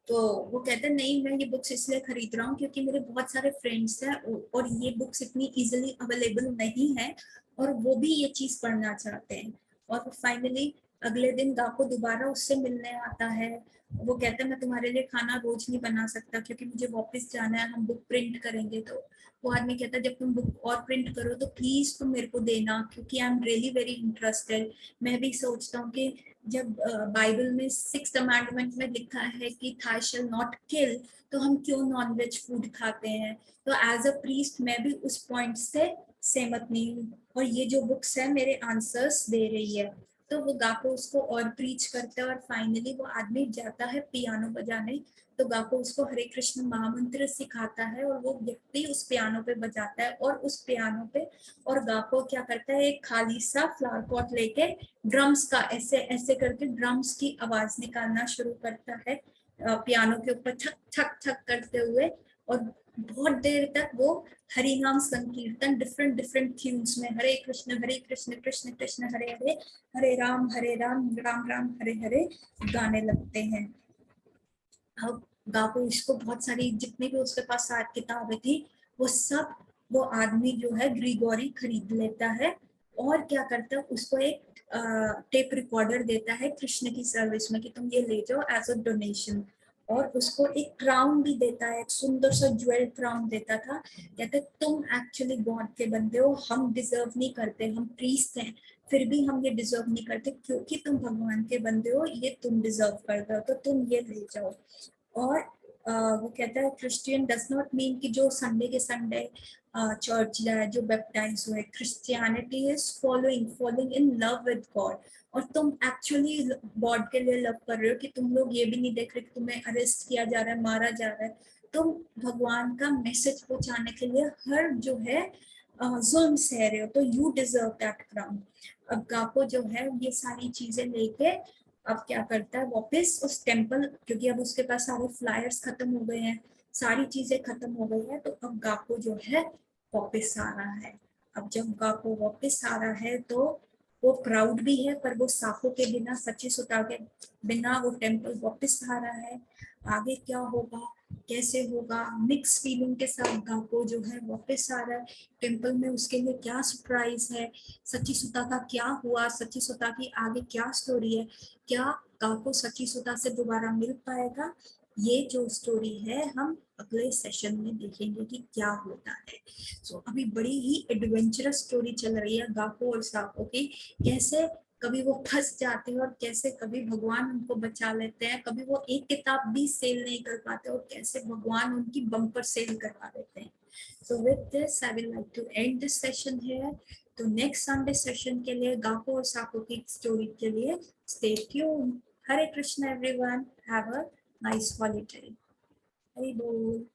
A: तो वो कहते हैं नहीं, मैं ये बुक्स इसलिए खरीद रहा हूँ क्योंकि मेरे बहुत सारे फ्रेंड्स हैं और ये बुक्स इतनी इजीली अवेलेबल नहीं है और वो भी ये चीज पढ़ना चाहते हैं। और फाइनली अगले दिन गाको दोबारा उससे मिलने आता है। वो कहता है मैं तुम्हारे लिए खाना रोज नहीं बना सकता क्योंकि मुझे वापस जाना है, हम बुक प्रिंट करेंगे। तो वो आदमी कहता है जब तुम बुक और प्रिंट करो तो प्लीज तुम मेरे को देना क्योंकि I am really very interested. मैं भी सोचता हूँ कि जब बाइबल में 6th अमेंडमेंट में लिखा है कि थाई शैल नॉट किल, तो हम क्यों नॉन वेज फूड खाते हैं। तो एज अ प्रीस्ट मैं भी उस पॉइंट से सहमत नहीं हूँ और ये जो बुक्स है मेरे आंसर्स दे रही है। तो वो गाको उसको और प्रीच करता है और फाइनली वो आदमी जाता है पियानो बजाने। तो गाको उसको हरे कृष्ण महामंत्र सिखाता है और वो व्यक्ति उस पियानो पे बजाता है और उस पियानो पे, और गाको क्या करता है एक खाली सा फ्लावर पॉट लेके ड्रम्स का ऐसे ऐसे करके ड्रम्स की आवाज निकालना शुरू करता है पियानो के ऊपर ठक ठक ठक करते हुए। और बहुत देर तक वो हरिनाम संकीर्तन डिफरेंट डिफरेंट ट्यून्स में हरे कृष्ण कृष्ण कृष्ण हरे हरे, हरे राम राम राम हरे हरे गाने लगते हैं। अब गाको इसको बहुत सारी जितनी भी उसके पास सात किताबें थी वो सब वो आदमी जो है ग्रिगोरी खरीद लेता है और क्या करता है उसको एक टेप रिकॉर्डर देता है कृष्ण की सर्विस में कि तुम ये ले जाओ एज अ डोनेशन। और उसको एक क्राउन भी देता है, एक सुंदर सा ज्वेल क्राउन देता था। कहते तुम एक्चुअली गॉड के बंदे हो, हम डिजर्व नहीं करते, हम प्रीस्ट हैं फिर भी हम ये डिजर्व नहीं करते क्योंकि तुम भगवान के बंदे हो, ये तुम डिजर्व करते हो तो तुम ये ले जाओ। और वो कहता है क्रिश्चियन डज नॉट मीन कि जो संडे के संडे चर्च जाए, जो बैप्टाइज हुए। Christianity is following following in love with God. और तुम एक्चुअली गॉड के लिए लव कर रहे हो कि तुम लोग ये भी नहीं देख रहे कि तुम्हें अरेस्ट किया जा रहा है, मारा जा रहा है। तुम भगवान का मैसेज पहुंचाने के लिए हर जो है जुल्म सह रहे हो, तो यू डिजर्व दैट क्राउन। अब गापो जो है ये सारी चीजें लेके अब क्या करता है वापस उस टेम्पल, क्योंकि अब उसके पास सारे फ्लायर्स खत्म हो गए हैं, सारी चीजें खत्म हो गई है, तो अब गाको जो है वापस आ रहा है। अब जब गाको वापस आ रहा है तो वो प्राउड भी है पर वो साफो के बिना, सच्ची सुता के बिना वो टेम्पल वापस आ रहा है। आगे क्या होगा कैसे होगा, मिक्स फीलिंग के साथ गाको जो है वापस आ रहा है टेम्पल में। उसके लिए क्या सरप्राइज है, सच्ची सुता का क्या हुआ, सच्ची सुता की आगे क्या स्टोरी है, क्या गाको सच्ची सुता से दोबारा मिल पाएगा, ये जो स्टोरी है हम अगले सेशन में देखेंगे कि क्या होता है। सो अभी बड़ी ही एडवेंचरस स्टोरी चल रही है गाको और साको की, कैसे कभी वो फंस जाते हैं और कैसे कभी भगवान उनको बचा लेते हैं, कभी वो एक किताब भी सेल नहीं कर पाते और कैसे भगवान उनकी बम्पर सेल करवा देते हैं। So with this, I will like to end this session here. तो नेक्स्ट संडे सेशन के लिए गाको और साको की स्टोरी के लिए stay tuned. Hare Krishna everyone. Have a nice holiday. Hari बोल।